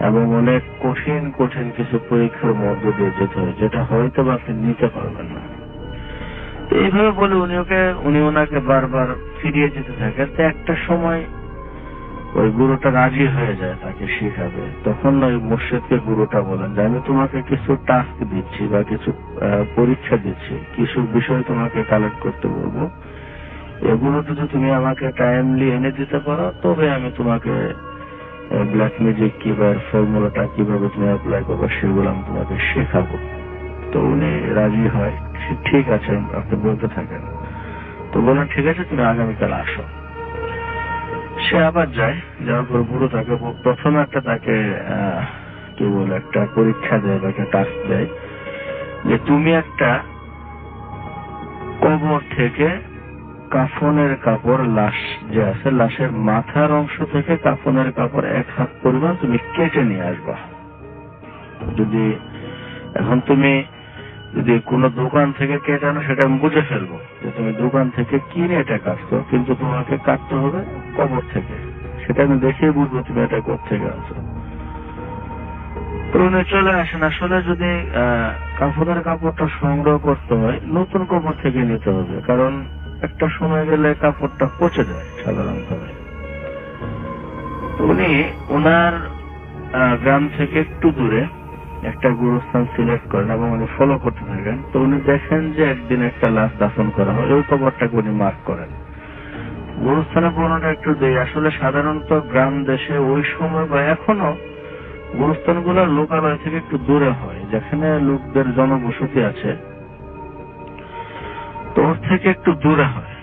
এবং অনেক কঠিন কঠিন কিছু পরীক্ষার মধ্য দিয়ে যেতে হয়, যেটা হয়তো বা আপনি নিতে পারবেন না। তো এইভাবে বলে উনি ওনাকে বারবার ফিরিয়ে যেতে থাকেন। তো একটা সময় ওই গুরুটা রাজি হয়ে যায় তাকে শিখাবে। তখন ওই মুর্শিদকে গুরুটা বলেন যে আমি তোমাকে কিছু টাস্ক দিচ্ছি বা কিছু পরীক্ষা দিচ্ছি, কিছু বিষয় তোমাকে কালেক্ট করতে বলবো, এগুলো যদি তুমি আমাকে টাইমলি এনে দিতে পারো তবে আমি তোমাকে ব্ল্যাক ম্যাজিক কি বা ফর্মুলাটা কিভাবে তুমি অ্যাপ্লাই করবো সেগুলো আমি তোমাকে শেখাবো। তো উনি রাজি হয়, ঠিক আছে আপনি বলতে থাকেন। তো বলেন ঠিক আছে তুমি আগামীকাল আসো। সে আবার যায়, যাওয়ার পর গুরু তাকে প্রথমে তাকে কি বলে একটা পরীক্ষা দেয় বা একটা টাস্ক দেয় যে তুমি একটা কবর থেকে কাফনের কাপড়, লাশ যে আছে লাশের মাথার অংশ থেকে কাফনের কাপড় 1 হাত পরিমাণ তুমি কেটে নিয়ে আসবা। যদি এখন তুমি যদি কোনো দোকান থেকে কেটে আনো সেটা আমি বুঝে ফেলবো যে তুমি দোকান থেকে কিনে এটা কাটছো, কিন্তু তোমাকে কাটতে হবে কবর থেকে, সেটা আমি দেখেই বুঝবো তুমি এটা কোত্থেকে আনছো। উনি চলে আসেন। আসলে যদি কাফনের কাপড়টা সংগ্রহ করতে হয় নতুন কবর থেকে নিতে হবে, কারণ একটা সময় গেলে কাপড়টা পচে যায় সাধারণভাবে। উনি ওনার গ্রাম থেকে একটু দূরে একটা গুরুস্থান সিলেক্ট করেন এবং উনি ফলো করতে থাকেন। তো উনি দেখেন যে একদিন একটা লাশ দাফন করা হয়, ওই কবরটাকে উনি মার্ক করেন। গুরুস্থানে পড়ানোটা একটু দেয়। আসলে সাধারণত গ্রাম দেশে ওই সময় বা এখনো গুরুস্থানগুলো লোকালয় থেকে একটু দূরে হয়, যেখানে লোকদের জনবসতি আছে, তো ওর থেকে একটু দূরে হয়।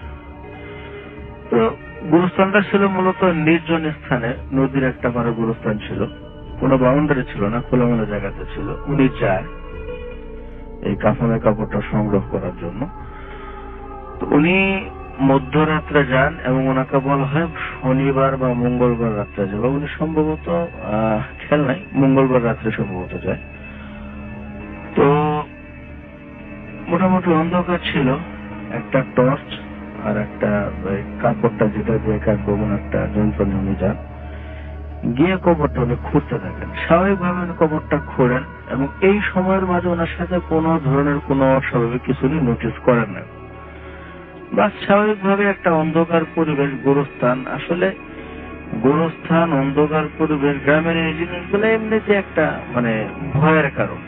তো গুরুস্থানটা ছিল মূলত নির্জন স্থানে, নদীর একটা পারে গুরুস্থান ছিল, কোনো বাউন্ডারি ছিল না, খোলামেলা জায়গাতে ছিল। উনি যায় এই কাফনের কাপড়টা সংগ্রহ করার জন্য। তো উনি মধ্যরাত্রে যান এবং ওনাকে বলা হয় শনিবার বা মঙ্গলবার রাত্রে যাবে। উনি সম্ভবত খেয়াল নাই, মঙ্গলবার রাত্রে সম্ভবত যায়। তো মোটামুটি অন্ধকার ছিল, একটা টর্চ আর একটা কাপড়টা যেটা দিয়ে কাটবো একটা যন্ত্র নিয়ে উনি যান, গিয়ে কবরটা উনি খুঁড়তে থাকেন। স্বাভাবিকভাবে উনি কবরটা খোঁড়েন এবং এই সময়ের মাঝে ওনার সাথে কোনো ধরনের কোনো অস্বাভাবিক কিছু উনি নোটিস করেন না। বাস স্বাভাবিকভাবে একটা অন্ধকার পরিবেশ, গোরস্থান, আসলে গোরস্থান, অন্ধকার পরিবেশ, গ্রামের এই জিনিসগুলো এমনিতে একটা মানে ভয়ের কারণ।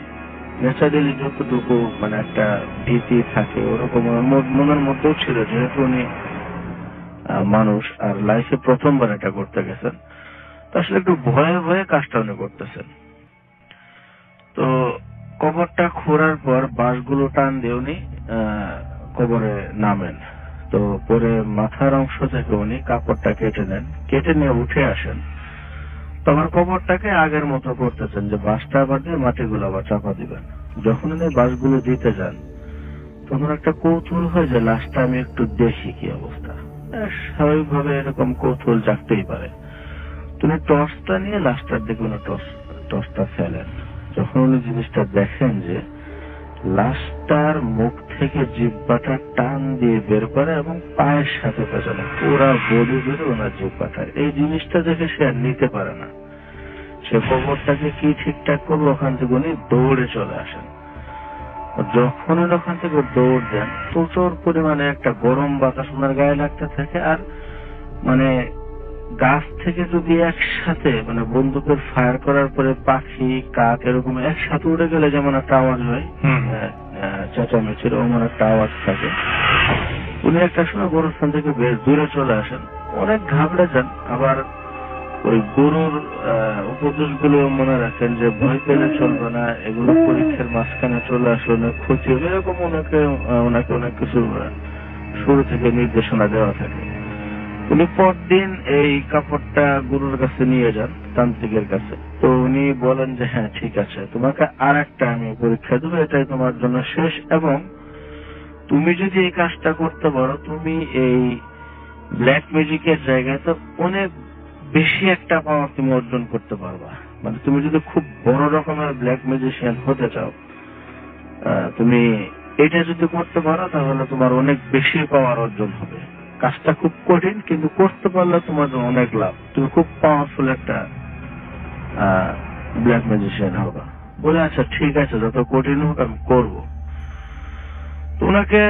ন্যাচারালি যতটুকু মানে একটা ভীতি থাকে ওরকম মনের মধ্যেও ছিল, যেহেতু উনি মানুষ আর লাইফে প্রথমবার এটা করতে গেছেন। তো আসলে একটু ভয়ে ভয়ে কাজটা উনি করতেছেন। তো কবরটা খোঁড়ার পর বাঁশগুলো টান দিয়ে উনি কবরে নামেন। তো পরে মাথার অংশ থেকে উনি কাপড়টা কেটে নেন, কেটে নিয়ে উঠে আসেন। তখন কবরটাকে আগের মতো করতেছেন, যে বাঁশটা আবার দিয়ে মাটিগুলো আবার চাপা দিবেন। যখন উনি বাঁশগুলো দিতে যান তখন একটা কৌতূহল হয় যে লাশটা আমি একটু দেখি কি অবস্থা। স্বাভাবিকভাবে এরকম কৌতূহল জাগতেই পারে। তুমি টর্চটা নিয়ে লাশটার দিকে উনি টর্চটা ফেলেন। যখন উনি জিনিসটা দেখেন যে লাশটার মুখ থেকে জিহ্বাটা টান দিয়ে বের করে এবং পায়ের সাথে পেছনে পুরা বডি জুড়ে ওনার জিহ্বাটা, এই জিনিসটা দেখে সে আর নিতে পারে না। সে কবরটাকে কি ঠিকঠাক করবো, ওখান থেকে উনি দৌড়ে চলে আসেন। যখন ওখান থেকে দৌড় দেন প্রচুর পরিমাণে একটা গরম বাতাস ওনার গায়ে লাগতে থাকে। আর মানে গাছ থেকে যদি একসাথে মানে বন্দুকের ফায়ার করার পরে পাখি কাক এরকম একসাথে উড়ে গেলে যেমন একটা আওয়াজ হয়, চেঁচামেচির ওমন একটা আওয়াজ থাকে। উনি একটা সময় গোরস্থান থেকে বেশ দূরে চলে আসেন, অনেক ঘাবড়ে যান। আবার ওই গুরুর উপদেশ গুলো মনে রাখেন যে ভয় পেলে চলবে না, এগুলো পরীক্ষার মাঝখানে চলে আসলে অনেক ক্ষতি হবে, এরকম ওনাকে অনেক কিছু শুরু থেকে নির্দেশনা দেওয়া থাকে। উনি পরদিন এই কাপড়টা গুরুর কাছে নিয়ে যান, তান্ত্রিকের কাছে। তো উনি বলেন যে হ্যাঁ ঠিক আছে, তোমাকে আর একটা আমি পরীক্ষা দেবো, এটাই তোমার জন্য শেষ, এবং তুমি যদি এই কাজটা করতে পারো তুমি এই ব্ল্যাক ম্যাজিকের জায়গায় তো অনেক বেশি একটা পাওয়ার তুমি অর্জন করতে পারবা। মানে তুমি যদি খুব বড় রকমের ব্ল্যাক ম্যাজিশিয়ান হতে চাও, তুমি এটা যদি করতে পারো তাহলে তোমার অনেক বেশি পাওয়ার অর্জন হবে। কাজটা খুব কঠিন, কিন্তু করতে পারলে তোমার জন্য অনেক লাভ, তুমি খুব পাওয়ারফুল একটা ব্ল্যাক ম্যাজিশিয়ান হবে। বলে আচ্ছা ঠিক আছে, যত কঠিন হোক আমি করবো। তো ওনাকে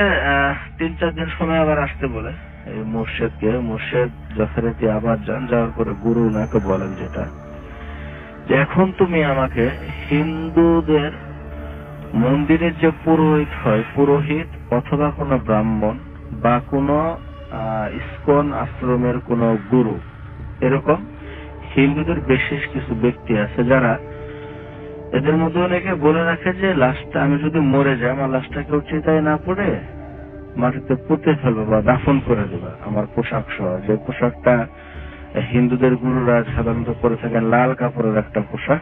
3-4 দিন সময় আবার আসতে বলে এই মুর্শেদকে। মুর্শেদ যথারীতি আবার যান, যাওয়ার পরে গুরু ওনাকে বলেন যেটা, যে এখন তুমি আমাকে হিন্দুদের মন্দিরের যে পুরোহিত হয়, পুরোহিত অথবা কোনো ব্রাহ্মণ বা কোনো ইসকন আশ্রমের কোনো গুরু, এরকম হিন্দুদের বিশেষ কিছু ব্যক্তি আছে যারা, এদের মধ্যে অনেকে বলে রাখে যে লাশটা আমি যদি মরে যাই, আমার লাশটা কেউ চিতায় না পড়ে মাটিতে পুঁতে ফেলবে বা দাফন করে দেবে আমার পোশাক সহ। যে পোশাকটা হিন্দুদের গুরুরা সাধারণত পরে থাকেন, লাল কাপড়ের একটা পোশাক,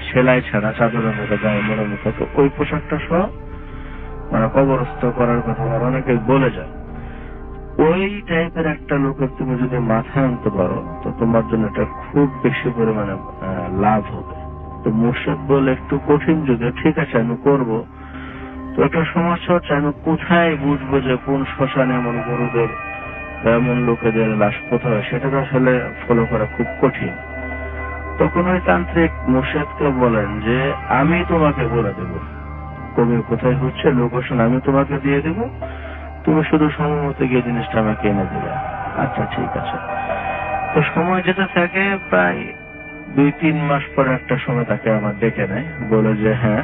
সেলাই ছাড়া, চাদরের মধ্যে গায়ে মোড়ানো থাকে, ওই পোশাকটা সহ মানে কবরস্থ করার কথা আমার অনেকে বলে যায়। ওই টাইপের একটা লোকের তুমি যদি মাথায় আনতে পারো তো তোমার জন্য এটা খুব বেশি পরিমাণে লাভ হবে। তো মুর্শিদ বলে একটু কঠিন যদিও, ঠিক আছে আমি করবো। তো একটা সমস্যা হচ্ছে আমি কোথায় বুঝবো যে কোন শ্মশানে এমন গুরুদের এমন লোকেদের লাশ কোথায়, সেটা তো আসলে ফলো করা খুব কঠিন। তখন ওই তান্ত্রিক মুর্শিদকে বলেন যে আমি তোমাকে বলে দেব কবি কোথায় হচ্ছে, লোকেশন আমি তোমাকে দিয়ে দেব, তুমি শুধু সময় মতো গিয়ে জিনিসটা আমাকে এনে দেবে। আচ্ছা ঠিক আছে। তো সময় যেতে থাকে, প্রায় 2-3 মাস পরে একটা সময় তাকে আমার ডেকে নেয়, বলে যে হ্যাঁ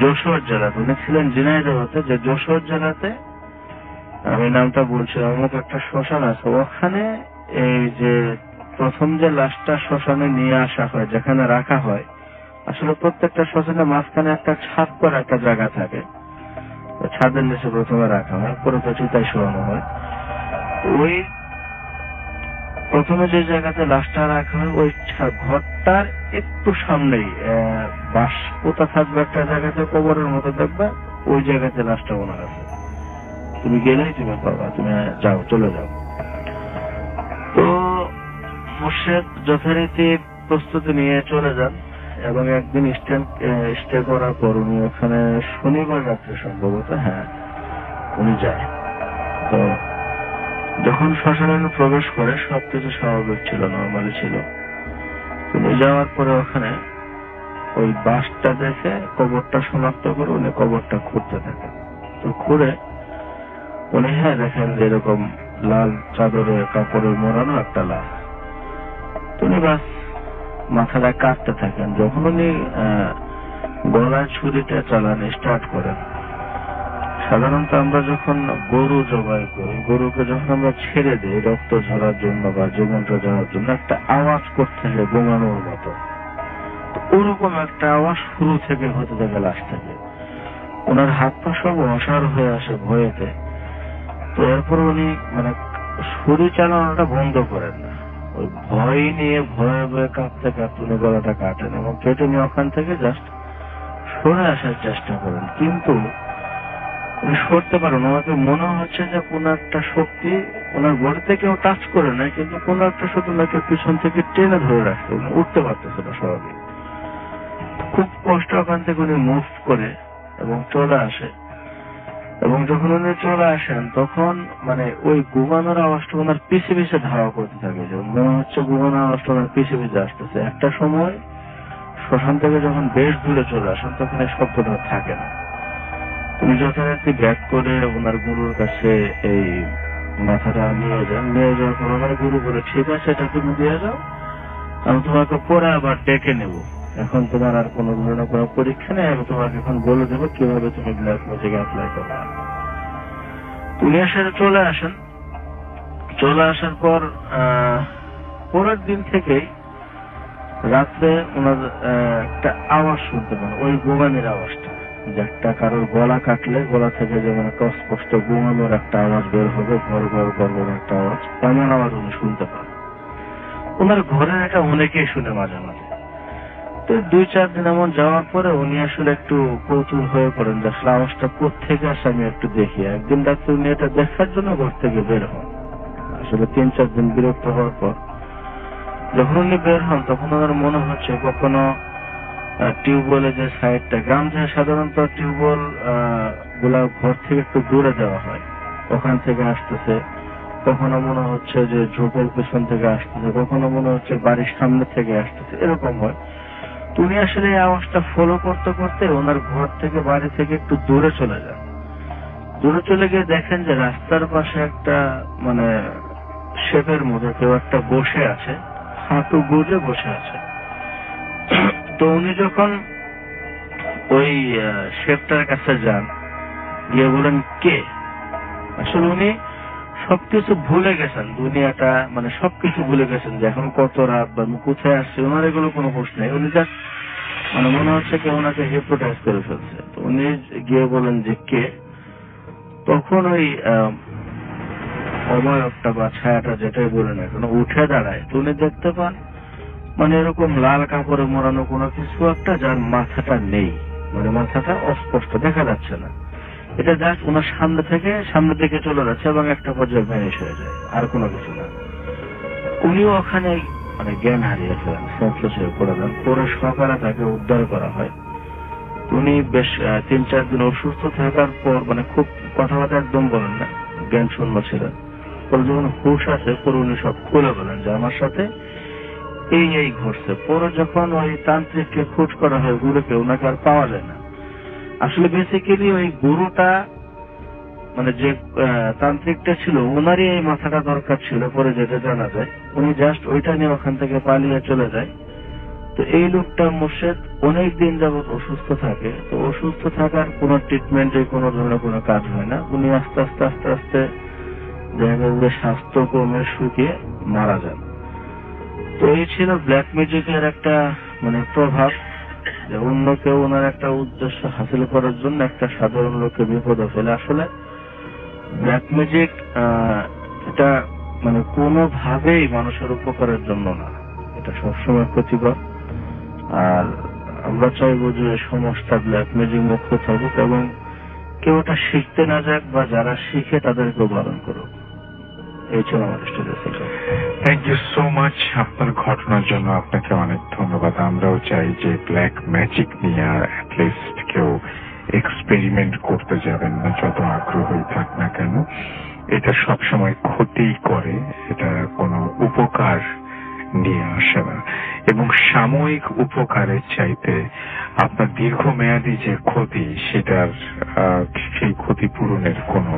যশোর জেলাতে, উনি ছিলেন ঝিনাইদহতে, যে যশোর জেলাতে আমি নামটা বলছিলাম, আমাকে একটা শ্মশান আছে, ওখানে এই যে প্রথম যে লাশটা শ্মশানে নিয়ে আসা হয়, যেখানে রাখা হয়, আসলে প্রত্যেকটা শ্মশানের মাঝখানে একটা ছাদ করা একটা জায়গা থাকে, ছাদের নিচে প্রথমে রাখা হয়, পরে তো চিতায় শোয়ানো হয়। ওই প্রথমে যে জায়গাতে লাশটা রাখা হয় ওই ঘরটার একটু সামনেই বাঁশ পোতা থাকবে একটা জায়গাতে, কবরের মতো দেখবে, ওই জায়গাতে লাশটা ওনার আছে, তুমি গেলেই তুমি পাবা, তুমি যাও, চলে যাও। তো মুর্শিদ যথারীতি প্রস্তুতি নিয়ে চলে যান, এবং একদিন স্টে করার পর উনি ওখানে শনিবার রাত্রে সম্ভবত, হ্যাঁ উনি যায়। তো যখন শ্মশানে প্রবেশ করে সবকিছু স্বাভাবিক ছিল, নর্মালি ছিল। উনি যাওয়ার পরে ওখানে ওই বাঁশটা দেখে কবরটা শনাক্ত করে উনি কবরটা খুঁড়তে থাকেন। তো খুঁড়ে উনি হ্যাঁ দেখেন যে এরকম লাল চাদরে কাপড়ে মোড়ানো একটা লাশ। উনি বাস মাথাটা কাটতে থাকেন। যখন উনি গলায় ছুরিটা চালানো স্টার্ট করেন, সাধারণত আমরা যখন গরু জবাই করি, গরুকে যখন আমরা ছেড়ে দিই রক্ত ঝরার জন্য বা জীবনটা যাওয়ার জন্য, একটা আওয়াজ করতে হয় গোঙানোর মতো। ওরকম একটা আওয়াজ শুরু থেকে হতে থাকে লাস্ট থেকে। ওনার হাত পা সব অসাড় হয়ে আসে ভয়েতে। তো এরপর উনি মানে ছুরি চালানোটা বন্ধ করেন না, ওই ভয় নিয়ে ভয়ে ভয়ে কাঁপতে কাঁপতে উনি গলাটা কাটেন এবং কেটে নিয়ে ওখান থেকে জাস্ট সরে আসার চেষ্টা করেন। কিন্তু উনি সরতে পারেন, ওনাকে মনে হচ্ছে যে কোন একটা শক্তি ওনার বডিতে কেউ টাচ করে নাই, কিন্তু কোন একটা শক্তি ওনাকে পিছন থেকে টেনে ধরে রাখছে, উনি উঠতে পারতেছে না স্বাভাবিক। খুব কষ্ট ওখান থেকে উনি মুভ করে এবং চলে আসে। এবং যখন উনি চলে আসেন তখন মানে ওই ঘুমানোর আওয়াজটা ওনার পিছে পিছে ধাওয়া করতে থাকে, যে মনে হচ্ছে ঘুমানোর আওয়াজটা ওনার পিছে পিছে আসতেছে। একটা সময় শ্মশান থেকে যখন বেশ দূরে চলে আসেন তখন এই শব্দটা থাকে না। উনি যথারীতি ব্যাক করে ওনার গুরুর কাছে এই মাথাটা নিয়ে যান। নিয়ে যাওয়ার পর ওনার গুরু বলে, ঠিক আছে এটা তুমি দিয়ে যাও, আমি তোমাকে পরে আবার ডেকে নেব, এখন তোমার আর কোনো ধরনের কোনো পরীক্ষা নেই, আমি তোমাকে এখন বলে দেবো কিভাবে তুমি ব্ল্যাক ম্যাজিক অ্যাপ্লাই করবে। উনি আসলে চলে আসেন। চলে আসার পর পরের দিন থেকেই রাত্রে ওনার একটা আওয়াজ শুনতে পান, ওই গোঙানির আওয়াজটা, যে একটা কারোর গলা কাটলে গলা থেকে যেমন একটা অস্পষ্ট গোঙানোর একটা আওয়াজ বের হবে, ঘর ঘর ঘর একটা আওয়াজ, এমন আওয়াজ উনি শুনতে পান। ওনার ঘরের এটা অনেকেই শুনে মাঝে মাঝে। তো 2-4 দিন এমন যাওয়ার পরে উনি আসলে একটু কৌতূহল হয়ে পড়েন যে আসলে আওয়াজটা কোত্থেকে আসে আমি একটু দেখি। একদিন রাত্রে উনি এটা দেখার জন্য ঘর থেকে বের হন। আসলে 3-4 দিন বিরক্ত হওয়ার পর যখন উনি বের হন তখন ওনার মনে হচ্ছে কখনো টিউবওয়েলের যে সাইডটা, গ্রাম থেকে সাধারণত টিউবওয়েল গুলা ঘর থেকে একটু দূরে দেওয়া হয়, ওখান থেকে আসতেছে। কখনো মনে হচ্ছে যে ঝোপের পেছন থেকে আসতেছে, কখনো মনে হচ্ছে বাড়ির সামনে থেকে আসতেছে, এরকম হয়। উনি আসলে এই আওয়াজটা ফলো করতে করতে ওনার ঘর থেকে বাড়ি থেকে একটু দূরে চলে যান। দূরে চলে গিয়ে দেখেন যে রাস্তার পাশে একটা মানে শেপের মধ্যে কেউ একটা বসে আছে, হাঁটু গুজে বসে আছে। তো উনি যখন ওই শেপটার কাছে যান, গিয়ে বলেন কে। আসলে উনি সবকিছু ভুলে গেছেন, দুনিয়াটা মানে সবকিছু ভুলে গেছেন, যে এখন কত রাত বা আমি কোথায় আসছি ওনার এগুলো কোনো হুঁশ নেই। উনি জাস্ট মানে মনে হচ্ছে কেউ ওনাকে হিপনোটাইজ করে ফেলছে। তো উনি গিয়ে বলেন যে কে। তখন ওই অবয়বটা বা ছায়াটা যেটাই বলেন এখন উঠে দাঁড়ায়। তো উনি দেখতে পান মানে এরকম লাল কাপড়ে মোড়ানো কোনো কিছু একটা, যার মাথাটা নেই, মানে মাথাটা অস্পষ্ট দেখা যাচ্ছে না। এটা জাস্ট ওনার সামনে থেকে চলে যাচ্ছে এবং একটা পর্যায়ে ভ্যানিশ হয়ে যায়, আর কোনো কিছু না। উনিও ওখানে মানে জ্ঞান হারিয়ে ফেলেন, সেন্সলেস হয়ে পড়ে যান। পরে সকালে তাকে উদ্ধার করা হয়। উনি বেশ 3-4 দিন অসুস্থ থাকার পর মানে খুব কথাবার্তা একদম বলেন না, জ্ঞান শূন্য ছিলেন। পরে যখন হুঁশ আসে পরে উনি সব খুলে বলেন যে আমার সাথে এই ঘটছে। পরে যখন ওই তান্ত্রিককে খোঁজ করা হয় গুরুকে, ওনাকে আর পাওয়া যায় না। আসলে বেসিক্যালি ওই গুরুটা মানে যে তান্ত্রিকটা ছিল ওনারই এই মাথাটা দরকার ছিল, পরে যেটা জানা যায়। উনি জাস্ট ওইটা নিয়ে ওখান থেকে পালিয়ে চলে যায়। তো এই লোকটা মোর্শেদ অনেক দিন যাবৎ অসুস্থ থাকে। তো অসুস্থ থাকার কোনো ট্রিটমেন্টে কোনো ধরনের কোনো কাজ হয় না। উনি আস্তে আস্তে দেখা গেল যে স্বাস্থ্য কমে শুকিয়ে মারা যান। তো এই ছিল ব্ল্যাক ম্যাজিকের একটা মানে প্রভাব, যে অন্য কেউ ওনার একটা উদ্দেশ্য হাসিল করার জন্য একটা সাধারণ লোককে বিপদে ফেলে। আসলে ব্ল্যাক ম্যাজিক এটা মানে কোনোভাবেই মানুষের উপকারের জন্য না, এটা সবসময় ক্ষতিকর। আর আমরা চাইবো যে সমস্ত ব্ল্যাক ম্যাজিক মুক্ত থাকুক এবং কেউ ওটা শিখতে না যাক, বা যারা শিখে তাদেরকেও বারণ করুক। এই ছিল আমার story. Thank you so much আপনার ঘটনার জন্য। আপনাকে অনেক ধন্যবাদ। আমরাও চাই যে ব্ল্যাক ম্যাজিক নিয়ে অ্যাটলিস্ট কেউ এক্সপেরিমেন্ট করতে যাবেন না, যত আগ্রহী থাক না কেন। এটা সবসময় ক্ষতি করে, এটা কোনো উপকার নিয়ে আসে না। এবং সাময়িক উপকারের চাইতে আপনার দীর্ঘমেয়াদী যে ক্ষতি, সেটার সেই ক্ষতিপূরণের কোনো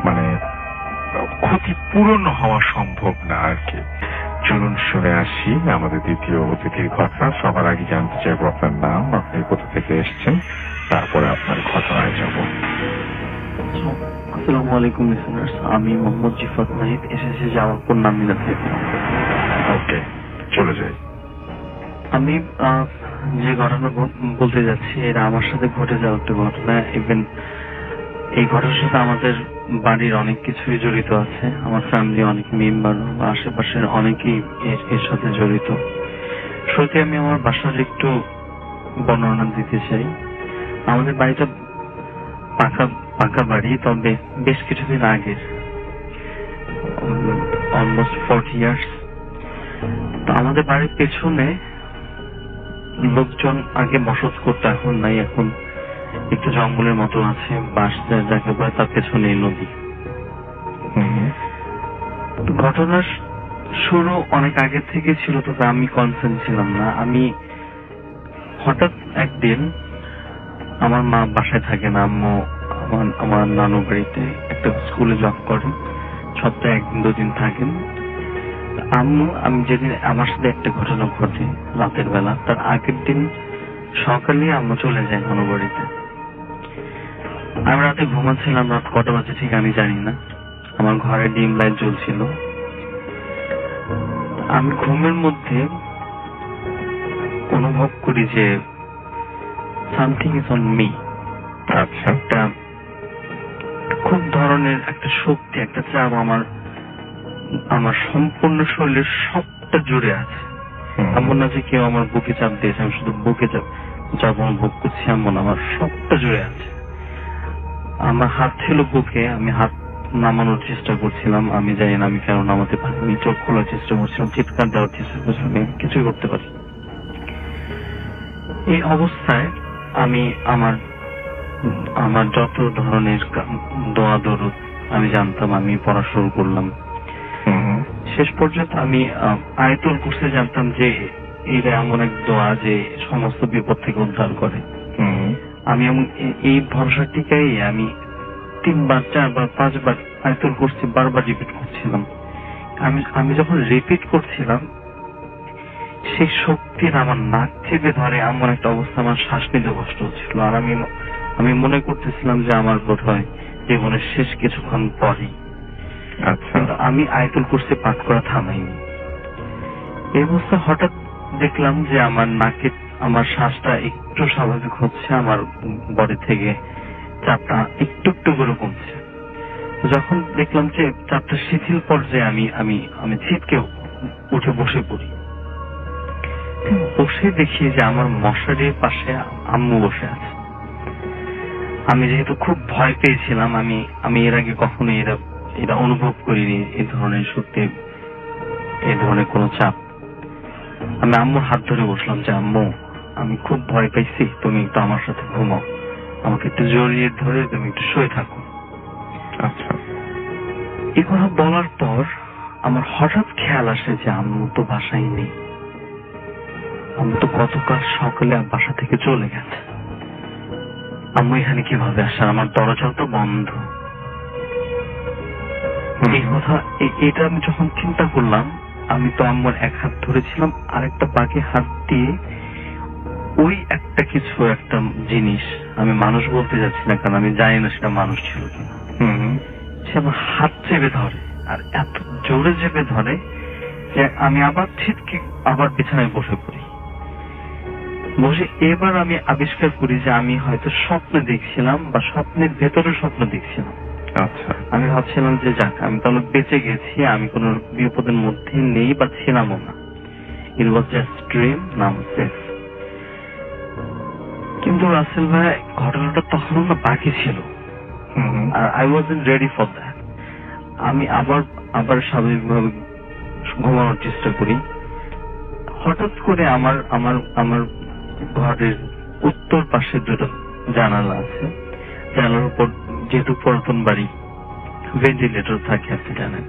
মানে ক্ষতিপূরণ হওয়া সম্ভব না আর কি। চলুন শুনে আসি আমাদের দ্বিতীয় অতিথির ঘটনা। সবার আগে জানতে চাইবো আপনার নাম, আপনি কোথা থেকে এসেছেন, তারপরে আপনার ঘটনায় যাব। আসসালামু আলাইকুম লিসেনার্স, আমি মোহাম্মদ জিফাত নাহিদ, এসেছি জামালপুর নামিলা থেকে। ওকে, চলে যাই। আমি যে ঘটনা বলতে যাচ্ছি এটা আমার সাথে ঘটে যাওয়া একটা ঘটনা। ইভেন এই ঘটনার সাথে আমাদের বাড়ির অনেক কিছুই জড়িত আছে। আমার ফ্যামিলি অনেক মেম্বার বা আশেপাশের অনেকেই এর সাথে জড়িত। সত্যি আমি আমার বাসার একটু বর্ণনা দিতে চাই। আমাদের বাড়িটা পাকা বাড়ি, তবে বেশ কিছুদিন আগে, অলমোস্ট 40 ইয়ার্স। তো আমাদের বাড়ির পেছনে লোকজন আগে বসত করতো, এখন নাই। এখন একটু জঙ্গলের মতো আছে, বাঁশ যাকে বলে, তার পেছনে নদী। ঘটনার শুরু অনেক আগে থেকে ছিল, তবে আমি কনসার্ন ছিলাম না। আমি হঠাৎ একদিন, আমার মা বাসায় থাকে না, আম্মু আমার নানু বাড়িতে একটা স্কুলে জব করেন, সপ্তাহে 1-2 দিন থাকেন। আম্মু, আমি যেদিন আমার সাথে একটা ঘটনা ঘটে রাতের বেলা, তার আগের দিন সকালে আম্মু চলে যায় নানু বাড়িতে। আমি রাতে ঘুমাচ্ছিলাম, রাত কটা বাজে ঠিক আমি জানি না। আমার ঘরে ডিম লাইট জ্বলছিল। আমি ঘুমের মধ্যে অনুভব করি যে সামথিং ইজ অন মি। আচ্ছা। একটা খুব ধরনের একটা শক্তি, একটা চাপ আমার সম্পূর্ণ শরীরের সবটা জুড়ে আছে। এমন না যে কেউ আমার বুকে চাপ দিয়েছে, আমি শুধু বুকে চাপ অনুভব করছি, এমন আমার সবটা জুড়ে আছে। আমার হাত ছিল বুকে, আমি হাত নামানোর চেষ্টা করছিলাম, আমি জানি না আমি কেন নামাতে পারিনি। চোখ খোলার চেষ্টা করছিলাম, চিৎকার দেওয়ার চেষ্টা করছিলাম, কিছুই করতে পারি। এই অবস্থায় আমি আমার যত ধরনের দোয়া দরুদ আমি জানতাম, আমি পড়া শুরু করলাম। শেষ পর্যন্ত আমি আয়াতুল কুরসি জানতাম যে এটা এমন এক দোয়া যে সমস্ত বিপদ থেকে উদ্ধার করে। আমি এই ভরসা টিকাই আমি 3বার 4বার 5বার আয়াতুল কুরসি বারবার রিপিট করছিলাম। আমি যখন রিপিট করছিলাম, সেই শক্তির আমার নাক চেপে ধরে এমন একটা অবস্থা, আমার শ্বাস নিতে কষ্ট হচ্ছিল। আর আমি মনে করতেছিলাম যে আমার বোধ হয় জীবনের শেষ কিছুক্ষণ পরে। আচ্ছা। আমি আয়াতুল কুরসি পাঠ করা থামাইনি। এই অবস্থা হঠাৎ দেখলাম যে আমার নাকে আমার শ্বাসটা একটু স্বাভাবিক হচ্ছে, আমার বডি থেকে চাপটা একটু একটু করে কমছে। যখন দেখলাম যে চাপটা শিথিল পর্যায়ে, আমি ছিটকে উঠে বসে পড়ি। বসে দেখি যে আমার মশারির পাশে আম্মু বসে আছে। আমি যেহেতু খুব ভয় পেয়েছিলাম, আমি এর আগে কখনো এটা অনুভব করিনি, এই ধরনের সত্যি এই ধরনের কোনো চাপ। আমি আম্মুর হাত ধরে বসলাম যে আম্মু, আমি খুব ভয় পাইছি, তুমি একটু আমার সাথে ঘুমাও, আমাকে একটু জড়িয়ে ধরে তুমি একটু শুয়ে থাকো। আচ্ছা। এই কথা বলার পর আমার হঠাৎ খেয়াল আসে যে আম্মু তো বাসায় নেই। আম্মু তো গতকাল সকালে বাসা থেকে চলে গেছে। আম্মু এখানে কিভাবে আসে? আমার দরজাও তো বন্ধ। এই কথা, এটা আমি যখন চিন্তা করলাম, আমি তো আম্মুর এক হাত ধরেছিলাম, আর একটা বাকি হাত দিয়ে ওই একটা কিছু, একটা জিনিস, আমি মানুষ বলতে যাচ্ছি না কারণ আমি জানি না সেটা মানুষ ছিল কিনা, সে আমার হাত চেপে ধরে, আর এত জোরে চেপে ধরে যে আমি আবার ছিটকে আবার বিছানায় বসে পড়ি। এবার আমি আবিষ্কার করি যে আমি হয়তো স্বপ্ন দেখছিলাম, বা স্বপ্নের ভেতরে স্বপ্ন দেখছিলাম। আচ্ছা। আমি ভাবছিলাম যে যাক, আমি তাহলে বেঁচে গেছি, আমি কোন বিপদের মধ্যে নেই বা ছিলামও না। ইট ওয়াজ জাস্ট ড্রিম, নাম সেফ। কিন্তু রাসেল ভাই, ঘটনাটা তখনও না বাকি ছিল, আর I wasn't ready for that. আমি আবার স্বাভাবিকভাবে ঘুমানোর চেষ্টা করি। হঠাৎ করে আমার ঘরের উত্তর পাশে দুটো জানালা আছে, জানালার উপর যেহেতু পুরাতন বাড়ি, ভেন্টিলেটর থাকে, আপনি জানেন।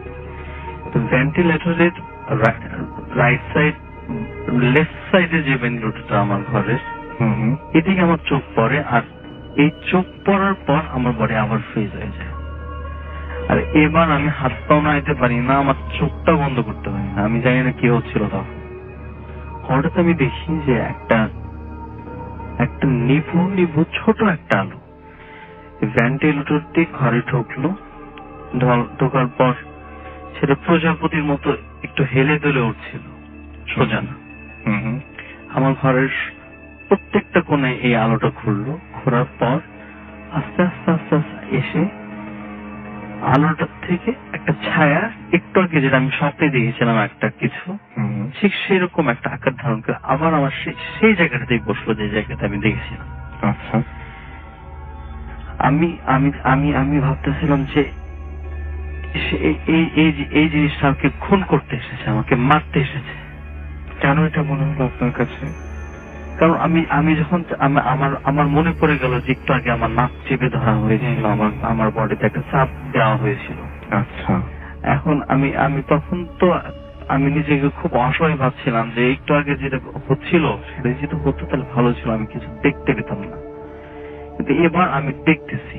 তো ভেন্টিলেটরের রাইট সাইড, লেফট সাইডে যে ভেন্টিলেটরটা আমার ঘরের, এদিকে আমার চোখ পড়ে, আর এই চোখ পড়ার পর আমার বডি আবার ফ্রিজ হয়ে যায়। আর এবার আমি হাত পাও নাড়াইতে পারি না, আমার চোখটা বন্ধ করতে পারি না। আমি জানি না কি হচ্ছিল তখন। হঠাৎ আমি দেখি যে একটা নিভু ছোট একটা আলো ভেন্টিলেটর দিয়ে ঘরে ঢুকলো, ঢোকার পর সেটা প্রজাপতির মতো একটু হেলে দুলে উঠছিল, সোজা না। আমার ঘরের প্রত্যেকটা কোণে এই আলোটা ঘুরলো, ঘোরার পর আস্তে আস্তে আস্তে আস্তে এসে আলোটার থেকে একটা ছায়া, একটু আগে যেটা আমি স্বপ্নে দেখেছিলাম একটা কিছু, ঠিক সেরকম একটা আকার ধারণ করে আবার আমার সেই জায়গাটাতেই বসলো যে জায়গাটা আমি দেখেছিলাম। আচ্ছা, আমি আমি আমি আমি ভাবতেছিলাম যে এই জিনিসটা আমাকে খুন করতে এসেছে, আমাকে মারতে এসেছে। কেন এটা মনে হলো আপনার কাছে? কারণ আমি যখন আমার মনে পড়ে গেল যে একটু আগে আমার নাক চেপে ধরা হয়েছিল, আমার বডিতে একটা চাপ দেওয়া হয়েছিল। আচ্ছা, এখন আমি তখন তো আমি নিজেকে খুব অসহায় ভাবছিলাম যে একটু আগে যেটা হচ্ছিল সেটা যেটা হতো তাহলে ভালো ছিল, আমি কিছু দেখতে পেতাম না। কিন্তু এবার আমি দেখতেছি,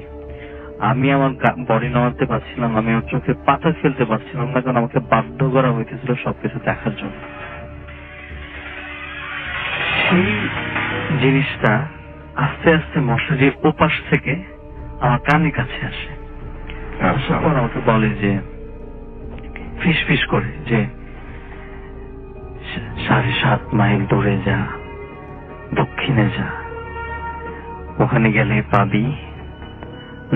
আমি আমার বডি নামাতে পারছিলাম, আমি আমার চোখে পাতা ফেলতে পারছিলাম না, কারণ আমাকে বাধ্য করা হইতেছিল সবকিছু দেখার জন্য। সেই জিনিসটা আস্তে আস্তে মশারির ওপাশ থেকে আমার কানের কাছে আসে। আসার পর আমাকে বলে যে ফিস ফিস করে যে 7.5 মাইল দূরে যা, দক্ষিণে যা, ওখানে গেলে পাবি,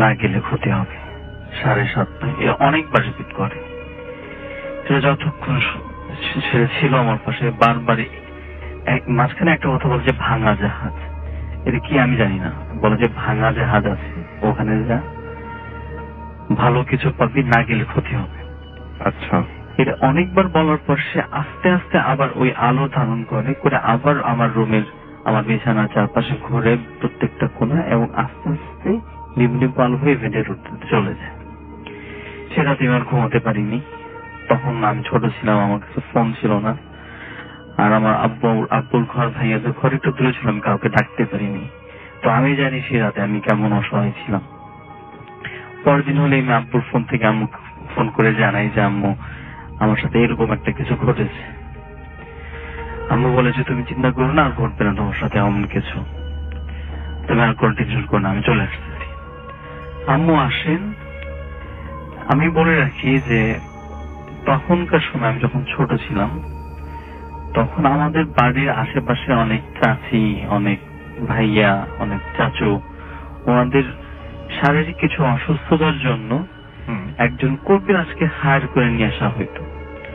না গেলে ক্ষতি হবে। 7.5 মাইল অনেকবার রিপিট করে। সেটা যতক্ষণ সেটা ছিল আমার পাশে, বারবার মাঝখানে একটা কথা বলছে ভাঙা জাহাজ। এটা কি আমি জানি না, বলে যে ভাঙা জাহাজ আছে, ওখানে যা, ভালো কিছু পাবি, না গেলে ক্ষতি হবে। আচ্ছা, এটা অনেকবার বলার পর সে আস্তে আস্তে আবার ওই আলো ধারণ করে আবার আমার রুমের, আমার বিছানার চারপাশে ঘুরে প্রত্যেকটা কোণা, এবং আস্তে আস্তে নিম্ন আলো হয়ে ভেতরে চলে যায়। সে রাতে আমি আর ঘুমাতে পারিনি। তখন আমি ছোট ছিলাম, আমার কাছে ফোন ছিল না, আর আমার আব্বুর ঘর ভাইয়াদের ঘর একটু দূরে ছিল, আমি কাউকে ডাকতে পারিনি। তো আমি জানি সে রাতে আমি কেমন অসহায় ছিলাম। পরের দিন হলে আমি আব্বুর ফোন থেকে আম্মু ফোন করে জানাই যে আম্মু, আমার সাথে এরকম একটা কিছু ঘটেছে। আম্মু বলে যে তুমি চিন্তা করো না, আর ঘটবে না তোমার সাথে এমন কিছু, তুমি আর কোনো টেনশন করো না, আমি চলে আসতেছি। আম্মু আসেন। আমি বলে রাখি যে তখনকার সময় আমি যখন ছোট ছিলাম, তখন আমাদের বাড়ির আশেপাশে অনেক চাচি, অনেক ভাইয়া, অনেক চাচু, ওনাদের শারীরিক কিছু অসুস্থতার জন্য একজন কবিরাজকে হায়ার করে নিয়ে আসা হইতো।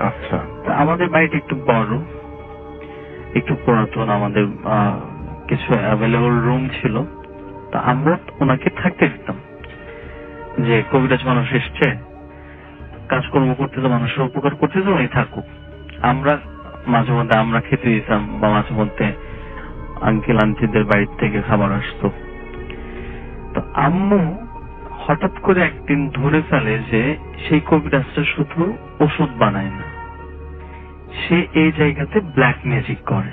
আচ্ছা, আমাদের বাড়িটা একটু বড়, একটু পুরাতন, আমাদের কিছু অ্যাভেলেবল রুম ছিল। তা আমরা ওনাকে থাকতে দিতাম, যে কবিরাজ মানুষ এসছে, কাজকর্ম করতেছে, মানুষের উপকার করতেছে, উনি থাকুক। আমরা মাঝে মধ্যে আমরা খেতে দিতাম, বা মাঝে মধ্যে আঙ্কেল আন্টিদের বাড়ি থেকে খাবার আসতো। তো আম্মু হঠাৎ করে একদিন ধরে ফেলে যে সেই কবিরাজটা শুধু ওষুধ বানায় না, সে এই জায়গাতে ব্ল্যাক ম্যাজিক করে।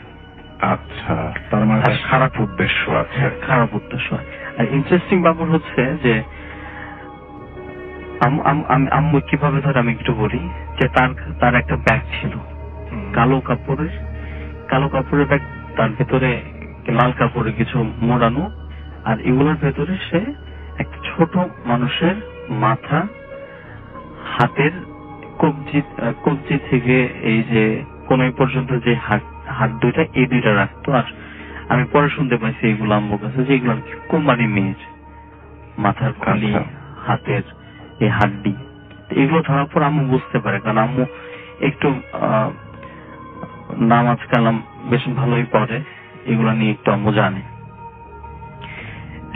আচ্ছা, তার মানে খারাপ উদ্দেশ্য আছে। খারাপ উদ্দেশ্য। আর ইন্টারেস্টিং ব্যাপার হচ্ছে যে আম্মু কিভাবে ধরে আমি একটু বলি, যে তার একটা ব্যাগ ছিল কালো কাপড়ের ব্যাগ, তার ভেতরে লাল কাপড়ে কিছু মোড়ানো, আর এগুলোর ভেতরে সে একটা ছোট মানুষের মাথা, হাতের কবজি থেকে এই যে কোন পর্যন্ত যে হাত দুইটা, এই দুইটা রাখতো। আর আমি পরে শুনতে পাইছি এগুলো আম্মুর কাছে যে এগুলো কুমারী মেয়ের মাথার খুলি, হাতের এই হাড্ডি। এগুলো ধরার পর আম্মু বুঝতে পারে, কারণ আম্মু একটু নামাজ কালাম বেশ ভালোই পড়ে, এগুলো নিয়ে একটু আম্মু জানে।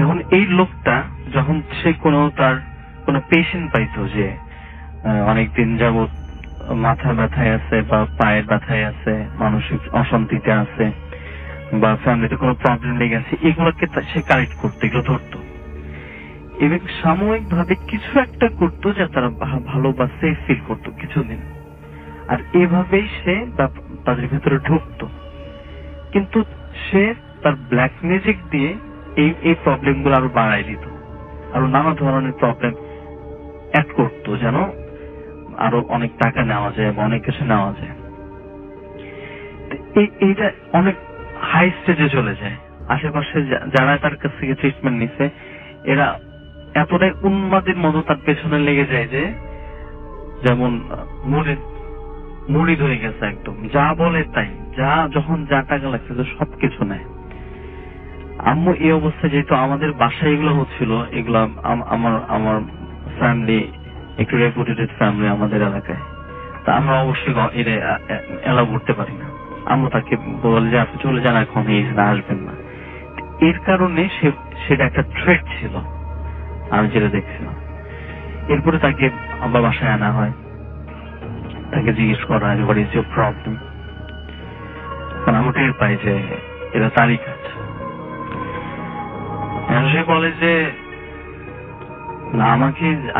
এখন এই লোকটা যখন সে তার কোন পেশেন্ট পাইতো যে অনেকদিন যাবৎ মাথা ব্যথায় আছে, বা পায়ের ব্যথায় আছে, মানসিক অশান্তিতে আছে, বা ফ্যামিলিতে কোনো প্রবলেম লেগে আছে, এগুলোকে সে কালেক্ট করতো, এগুলো ধরতো, এবং সাময়িক ভাবে কিছু একটা করতো যে তারা ভালো বা সেফ ফিল করতো কিছুদিন। আর এভাবেই সে তাদের ভেতরে ঢুকতো, কিন্তু সে তার ব্ল্যাক ম্যাজিক দিয়ে এই প্রবলেম গুলো আরো বাড়াই দিত, আরো নানা ধরনের প্রবলেম অ্যাড করতো, যেন আরো অনেক টাকা নেওয়া যায় বা অনেক কিছু নেওয়া যায়। এইটা অনেক হাই স্টেজে চলে যায়। আশেপাশে যারা তার কাছ থেকে ট্রিটমেন্ট নিছে, এরা এতটাই উন্মাদের মতো তার পেছনে লেগে যায় যে যেমন মুড়ি ধরে গেছে একদম, যা বলে তাই, যখন যা টাকা লাগছে তো সবকিছু নেয়। আম্মু এই অবস্থায়, যেহেতু আমাদের বাসায় এগুলো হচ্ছিল, এগুলো আমার ফ্যামিলি একটু রেপুটেটেড ফ্যামিলি আমাদের এলাকায়, তা আমরা অবশ্যই এটা এলাও করতে পারি না। আম্মু তাকে বলে যে আপনি চলে যান, এখন এখানে আসবেন না। এর কারণে সেটা একটা থ্রেট ছিল, আমি যেটা দেখছিলাম। এরপরে তাকে আবার বাসায় আনা হয়, তাকে জিজ্ঞেস করা হয় হোয়াট ইজ ইউর প্রবলেম। কারণ আমি টের পাই যে এটা তারই কাজ। সে বলে যে না,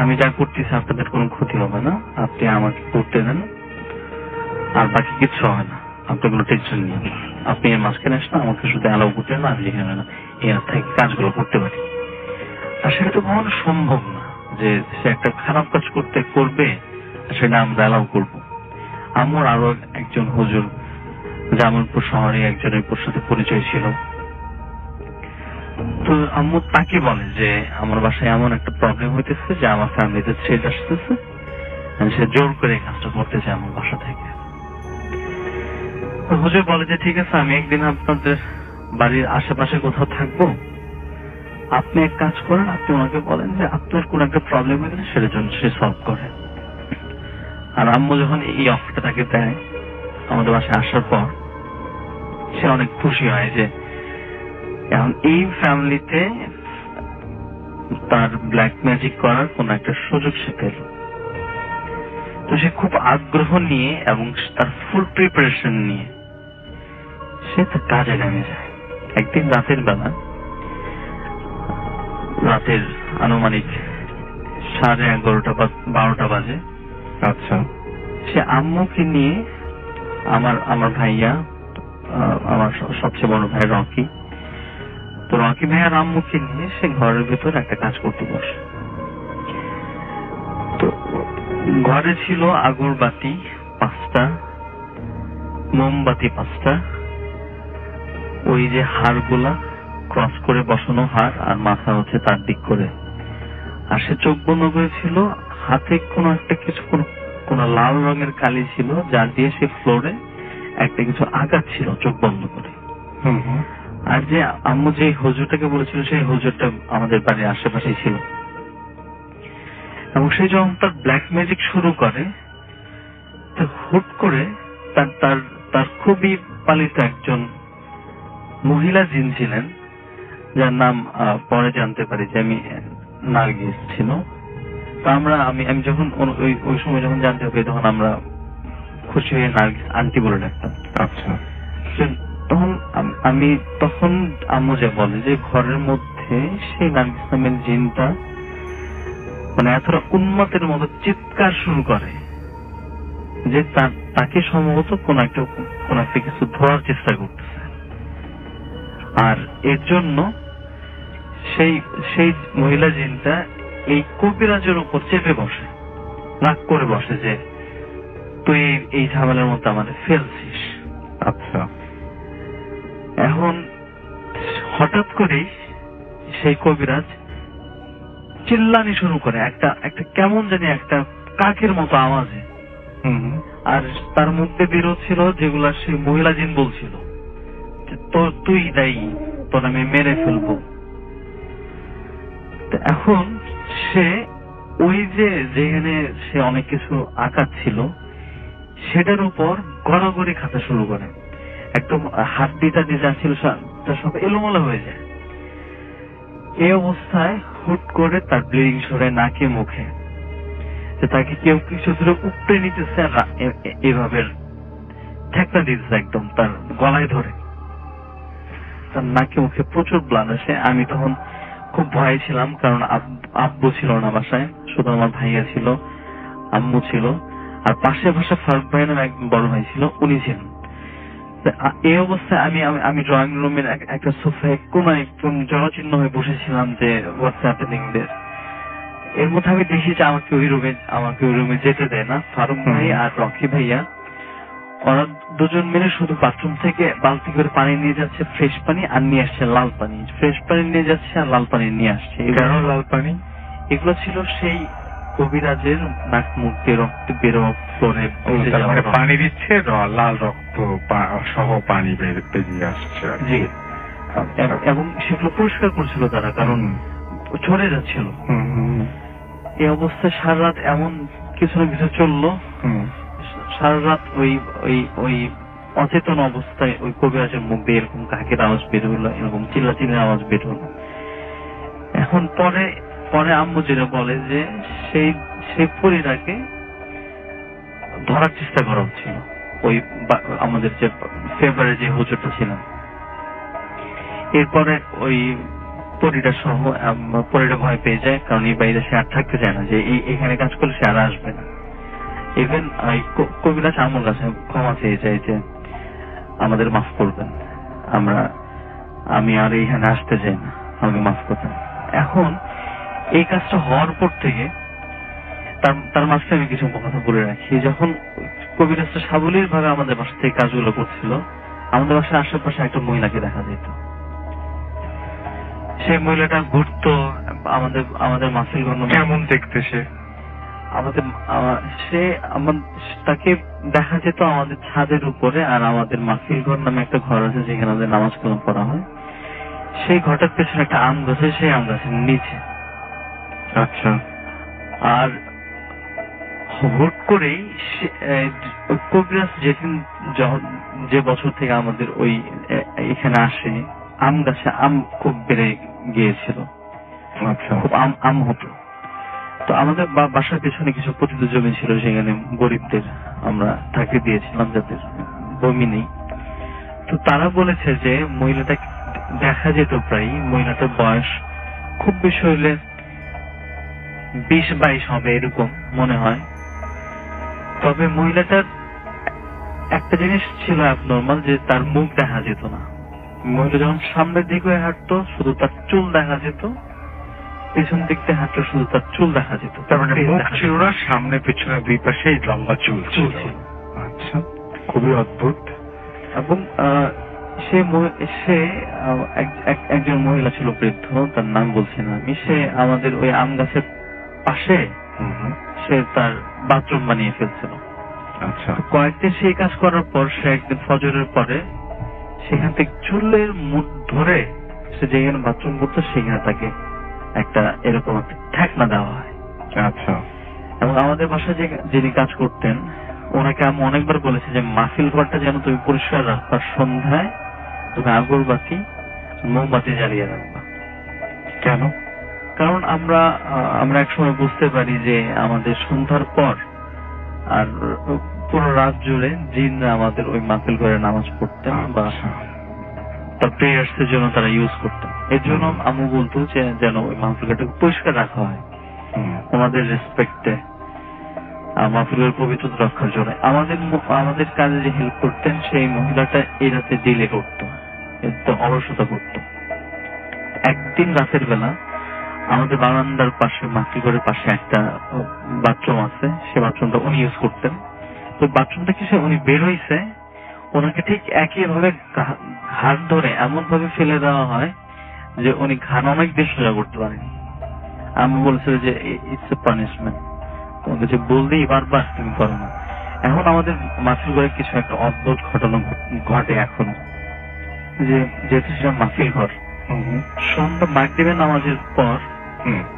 আমি যা করতেছি আপনাদের কোনো ক্ষতি হবে না, আপনি আমাকে করতে দেন, আর বাকি কিছু হবে না, আপনি কোনো টেনশন নিন, আপনি এর মাঝখানে আসলে আমাকে শুধু অ্যালাউ করতে দেন, আমি যেখানে এর থেকে কাজগুলো করতে পারি। আর সেটা তো কখনো সম্ভব না যে সে একটা খারাপ কাজ করবে সেটা আমরা অ্যালাউ করবো। আমার আরো একজন হুজুর জামালপুর শহরে একজনের সাথে পরিচয় ছিল, তো আম্মু তাকে বলে যে আমার বাসায় এমন একটা প্রবলেম হইতেছে যে আমার ফ্যামিলিতে থ্রেট আসতেছে, সে জোর করে কাজটা করতে চায় আমার বাসা থেকে। হুজুর বলে যে ঠিক আছে, আমি একদিন আপনাদের বাড়ির আশেপাশে কোথাও থাকবো, আপনি এক কাজ করেন, আপনি ওনাকে বলেন যে আপনার কোন একটা প্রবলেম হয়ে গেলে সেটার জন্য সে সলভ করে। আর আম্মু যখন এই অফারটা তাকে দেয় আমাদের বাসায় আসার পর, সে অনেক খুশি হয় যে এখন এই ফ্যামিলিতে তার ব্ল্যাক ম্যাজিক করার কোন একটা সুযোগ সে পেল। তো সে খুব আগ্রহ নিয়ে এবং তার ফুল প্রিপারেশন নিয়ে সে তার কাজে নেমে যায়। একদিন রাতের বেলা, রাতের আনুমানিক 11:30 বা 12টা বাজে, আচ্ছা, সে আম্মুকে নিয়ে, আমার ভাইয়া, আমার সবচেয়ে বড় ভাই রকি, তো রকি ভাই আর আম্মুকে নিয়ে সে ঘরের ভেতর একটা কাজ করতে বসে। তো ঘরে ছিল আগরবাতি 5টা, মোমবাতি 5টা, ওই যে হাড়গুলা ক্রস করে বসানো হাড়, আর মাথা হচ্ছে তার দিক করে। আর সে চোখ বন্ধ করেছিল, হাতে কোনো একটা কিছু, কোন লাল রঙের কালি ছিল, যা দিয়ে সে ফ্লোরে একটা কিছু আঘাত ছিল চোখ বন্ধ করে। আর যে আম্মু যে হুজুরটাকে বলেছিল, সেই হুজুরটা আমাদের বাড়ির আশেপাশেই ছিল। এবং সে যখন তার ব্ল্যাক ম্যাজিক শুরু করে, তো হুট করে তার খুবই পালিত একজন মহিলা জিন ছিলেন, যার নাম পরে জানতে পারি যে আমি নার্গিস ছিল। তো আমি যখন ওই সময় যখন জানতে পারি, তখন আমরা খুশি হয়ে নার্গিস আন্টি বলে ডাকতাম। আচ্ছা, তখন আম্মু যে বলে যে ঘরের মধ্যে সেই নার্গিস নামের জিনটা মানে এতটা উন্মাদের মতো চিৎকার শুরু করে যে তাকে সম্ভবত কোন একটা কিছু ধরার চেষ্টা করতেছে। আর এর জন্য সেই মহিলা জিনটা এই কবিরাজের উপর চেপে বসে, রাগ করে বসে যে তুই এই ঝামেলার মধ্যে আমাদের ফেলছিস। আচ্ছা, এখন হঠাৎ করেই সেই কবিরাজ চিল্লানি শুরু করে একটা কেমন জানি একটা কাকের মতো আওয়াজে। আর তার মধ্যে বেরোচ্ছিল যেগুলা সেই মহিলা জিন বলছিল, তুই দায়ী, তোর আমি মেরে ফেলবো। এখন সে ওই যেখানে সে অনেক কিছু আঘাত ছিল সেটার উপর গড়াগড়ি খাতে শুরু করে, একদম হাড্ডিটা যে যা ছিল সব এলোমেলো হয়ে যায়। এই অবস্থায় হুট করে তার ব্লিডিং সরে নাকে মুখে, তাকে কেউ কিছু ধরে উপড়ে নিতেছে, এভাবে ঠেকনা দিতেছে একদম তার গলায় ধরে, তার নাকে মুখে প্রচুর ব্লাড আসে। আমি তখন খুব ভয় ছিলাম, কারণ আব্বু ছিল না বাসায়, শুধু আমার ভাইয়া ছিল, আম্মু ছিল, আর পাশে ভাষা ফারুক ভাই নামে এক বড় ভাই ছিল, উনি ছিলেন। এই অবস্থায় আমি ড্রয়িং রুমের একটা সোফায় কোনায় জনচিহ্ন হয়ে বসেছিলাম যে হোয়াটস হ্যাপেনিং দেয়ার। এর মধ্যে আমি দেখি যে আমাকে ওই রুমে যেতে দেয় না ফারুক ভাই আর রকি ভাইয়া। ওরা দুজন মিলে শুধু বাথরুম থেকে বালতি করে পানি নিয়ে যাচ্ছে, ফ্রেশ পানি, আর নিয়ে আসছে লাল পানি। ফ্রেশ পানি নিয়ে যাচ্ছে আর লাল পানি নিয়ে আসছে। কেন লাল পানি? এগুলো ছিল সেই কবিরাজের নাক মুখ দিয়ে রক্ত বেরো ফ্লোরে মানে পানি দিচ্ছে, লাল রক্ত সহ পানি বেরিয়ে আসছে। জি, এবং সেগুলো পরিষ্কার করছিল তারা, কারণ ঝরে যাচ্ছিল। এই অবস্থায় সারা রাত এমন কিছু না কিছু চললো। সারা রাত ওই অচেতন অবস্থায় ওই কবিরাজের মুখ দিয়ে এরকম কাকের আওয়াজ বের হলো, এরকম চিল্লাচিল্লির আওয়াজ বের হলো। এখন পরে আম্মু যেটা বলে যে সেই পরীটাকে ধরার চেষ্টা করা হচ্ছিল, ওই আমাদের যে ফেব্রুয়ারি যে হুজুরটা ছিলেন। এরপরে ওই পরীটা সহ পরীটা ভয় পেয়ে যায়, কারণ এই বাইরে সে আর থাকতে চায় না, যে এখানে কাজ করলে সে আর আসবে না। ইভেন কবিরাজ আমার কাছে ক্ষমা চেয়ে যায় যে আমাদের মাফ করবেন, আমি আর এইখানে আসতে চাই না, আমাকে মাফ করবেন। এখন এই কাজটা হওয়ার পর থেকে তার মাঝখানে আমি কিছু কথা বলে রাখি। যখন কবিরাজটা সাবলীল ভাবে আমাদের বাসা থেকে কাজগুলো করছিল, আমাদের বাসার আশেপাশে একটা মহিলাকে দেখা যেত। সেই মহিলাটা ঘুরতো আমাদের মাসিল গণ্য। কেমন দেখতে সে? তাকে দেখা যেত আমাদের ছাদের উপরে, আর আমাদের মাসিল ঘর নামে একটা ঘর আছে যেখানে আমাদের নামাজ কালাম পড়া হয়। সেই ঘরটার পেছনে একটা আম গাছ, সেই আম গাছের নিচে। আচ্ছা। আর হুট করেই কবিরাজ যে বছর থেকে আমাদের ওই এখানে আসে, আম গাছে আম খুব বেড়ে গিয়েছিল। আচ্ছা। খুব আম হতো। তো আমাদের বাসার পেছনে কিছু পতিত জমি ছিল, সেখানে গরিবদের আমরা থাকতে দিয়েছিলাম যাদের জমি নেই। তো তারা বলেছে যে মহিলাটা দেখা যেত প্রায়, মহিলাটার বয়স খুব বেশি হইলে 20-22 হবে এরকম মনে হয়। তবে মহিলাটার একটা জিনিস ছিল অ্যাবনর্মাল, যে তার মুখ দেখা যেত না। মহিলা যখন সামনের দিকে হাঁটতো শুধু তার চুল দেখা যেত, পেছন দিক থেকে হাঁটতো শুধু তার চুল দেখা যেত। তার মানে মুখ ছিল না, সামনে পেছনে দুই পাশে লম্বা চুল ছিল। আচ্ছা, খুবই অদ্ভুত। এবং সে একজন মহিলা ছিল, বৃদ্ধ, তার নাম বলছি না আমি। সে আমাদের ওই আম গাছের পাশে সে তার বাথরুম বানিয়ে ফেলছিল। আচ্ছা। কয়েকদিন সেই কাজ করার পর সে একদিন ফজরের পরে সেখান থেকে চুলের মুঠ ধরে সে যেখানে বাথরুম করতো সেখানে তাকে একটা এরকম একটা ঠেকনা দেওয়া হয়। আচ্ছা। এবং আমাদের বাসায় যিনি কাজ করতেন ওনাকে আমি অনেকবার বলেছি যে মাহফিল ঘরটা যেন তুমি পরিষ্কার রাখবা, সন্ধ্যায় তুমি আগরবাতি মোমবাতি জ্বালিয়ে রাখবা। কেন? কারণ আমরা একসময় বুঝতে পারি যে আমাদের সন্ধ্যার পর আর পুরো রাত জুড়ে জিনরা আমাদের ওই মাহফিল ঘরে নামাজ পড়তেন বা তার প্রেয়ার্স এর জন্য তারা ইউজ করতেন। এর জন্য আমি বলতো যে যেন ওই মাহফিল ঘরটাকে পরিষ্কার রাখা হয় ওনাদের রেসপেক্টে, মাহফিল ঘরের পবিত্রতা রক্ষার জন্য। আমাদের কাজে যে হেল্প করতেন সেই মহিলাটা এই রাতে ডিলে করতো, একদম অলসতা করতো। একদিন রাতের বেলা আমাদের বারান্দার পাশে, মাহফিল ঘরের পাশে একটা বাথরুম আছে, সে বাথরুমটা উনি ইউজ করতেন। তো বাথরুমটা কি উনি বের হয়েছে, ওনাকে ঠিক একই ভাবে ঘাট ধরে এমন ভাবে ফেলে দেওয়া হয় যে উনি ঘাট অনেক দিন সোজা করতে পারেনি। আমি বলছিল যে ইটস এ পানিশমেন্ট, তোমাকে যে বললেই বারবার তুমি করো না। এখন আমাদের মাহফিল ঘরে কিছু একটা অদ্ভুত ঘটনা ঘটে এখন, যে যেহেতু সেটা মাহফিল ঘর, সন্ধ্যা মাগরিবের নামাজের পর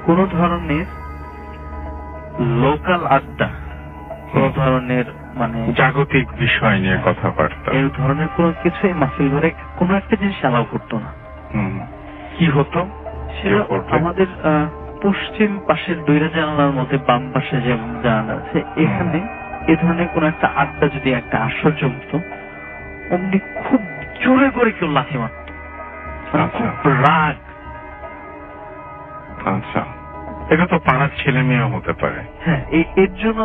কোন ধরনের লোকাল আড্ডা, কোন ধরনের মানে জাগতিক বিষয় নিয়ে কথাবার্তা, এই ধরনের কোন কিছু এই মাহফিল ঘরে কোন একটা জিনিস অ্যালাউ করতো না। কি হতো? সেটা আমাদের পশ্চিম পাশের দুইটা জানালার মধ্যে বাম পাশে যে জানালা আছে, এখানে এ ধরনের কোন একটা আড্ডা যদি একটা আসর জমতো, অমনি খুব জোরে করে কেউ লাথি মারত, খুব রাগ। আচ্ছা, এটা তো পাড়ার ছেলে মেয়ে হতে পারে। হ্যাঁ, এর জন্য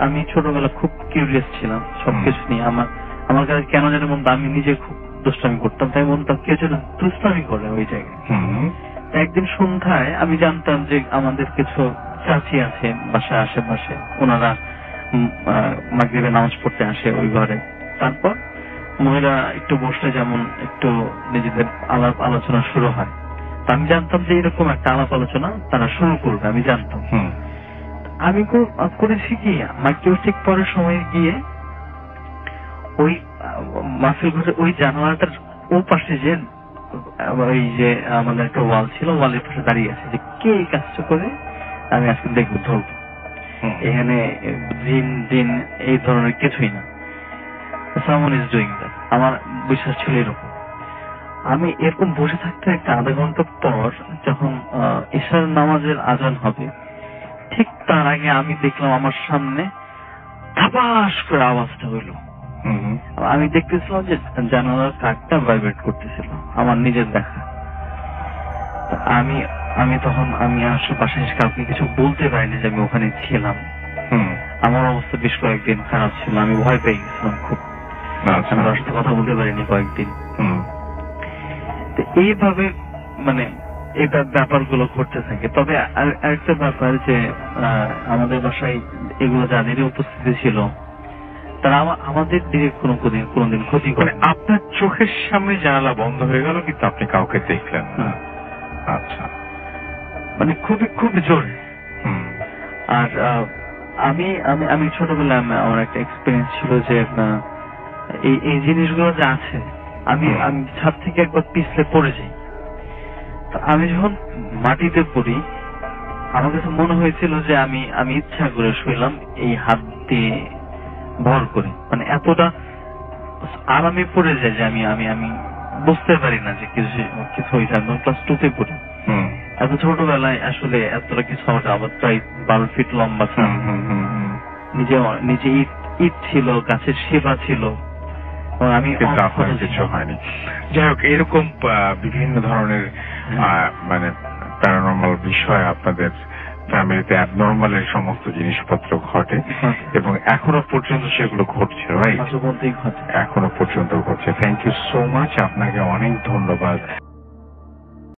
আমি ছোটবেলা খুব কিউরিয়াস ছিলাম সবকিছু নিয়ে। আমার কাছে কেন জানি মন, আমি নিজে খুব দুষ্টামি করতাম, তাই মনটা কেউ যেন দুষ্টামি করে ওই জায়গায়। একদিন সন্ধ্যায় আমি জানতাম যে আমাদের কিছু চাচি আছে বাসায় আশেপাশে, ওনারা মাগরিবে নামাজ পড়তে আসে ওই ঘরে। তারপর মহিলা একটু বসলে যেমন একটু নিজেদের আলাপ আলোচনা শুরু হয়, আমি জানতাম যে এরকম একটা আলাপ আলোচনা তারা শুরু করবে, আমি জানতাম। আমি করেছি কি, মাইক্রোওয়েভ ঠিক পরের সময় গিয়ে ওই মাহফিল ঘরে ওই জানালাটার ও পাশে যে ওই যে আমাদের একটা ওয়াল ছিল, ওয়ালের পাশে দাঁড়িয়ে আছে যে কে এই কাজটা করে আমি আজকে দেখবো, ধরবো। এখানে জিন দিন এই ধরনের কিছুই না, someone is doing that। আমার বিশ্বাস ছিল এরকম। আমি এরকম বসে থাকতে একটা আধা ঘন্টা পর যখন ঈশার নামাজের আজান হবে, ঠিক তার আগে আমি দেখলাম আমার সামনে ধাপাস করে আওয়াজটা হইলো। আমি দেখতেছিলাম যে জানালার কাঠটা ভাইব্রেট করতেছিল, আমার নিজের দেখা। আমি তখন আমি আসলে বাসায় এসে কাউকে কিছু বলতে পারিনি যে আমি ওখানে ছিলাম। আমার অবস্থা বেশ কয়েকদিন খারাপ ছিল, আমি ভয় পেয়ে গেছিলাম খুব। আমি ওর সাথে কথা বলতে পারিনি কয়েকদিন। এইভাবে মানে এই ব্যাপারগুলো ঘটতে থাকে। তবে আরেকটা ব্যাপার যে আমাদের বাসায় এগুলো যাদেরই উপস্থিতি ছিল তারা আমাদের দিকে কোনোদিন ক্ষতি করে। আপনার চোখের সামনে জানালা বন্ধ হয়ে গেল কিন্তু আপনি কাউকে দেখলেন না? আচ্ছা, মানে খুবই জোরে। আর আমি ছোটবেলায় আমার একটা এক্সপিরিয়েন্স ছিল যে এই জিনিসগুলো যে আছে, আমি ছাদ থেকে একবার পিছলে পড়ে যাই। আমি যখন মাটিতে পড়ি আমার কাছে মনে হয়েছিল যে আমি ইচ্ছা করে শুইলাম এই হাত দিয়ে ভর করে, মানে এতটা আরামে পড়ে যায় যে আমি বুঝতে পারি না যে কিছু হয়েছে। একদম ক্লাস 2 তে পড়ি। এত ছোটবেলায় আসলে এতটা কিছু হবে। আবার প্রায় 12 ফিট লম্বা ছিলাম। নিচে ইট ছিল, গাছের সেবা ছিল। আমি কিছু হয়নি। যাই হোক, এরকম বিভিন্ন ধরনের মানে প্যারানর্মাল বিষয় আপনাদের ফ্যামিলিতে অ্যাবনর্মালের সমস্ত জিনিসপত্র ঘটে এবং এখনো পর্যন্ত সেগুলো ঘটছে, রাইট? ঘটে, এখনো পর্যন্ত ঘটছে। থ্যাংক ইউ সো মাচ, আপনাকে অনেক ধন্যবাদ।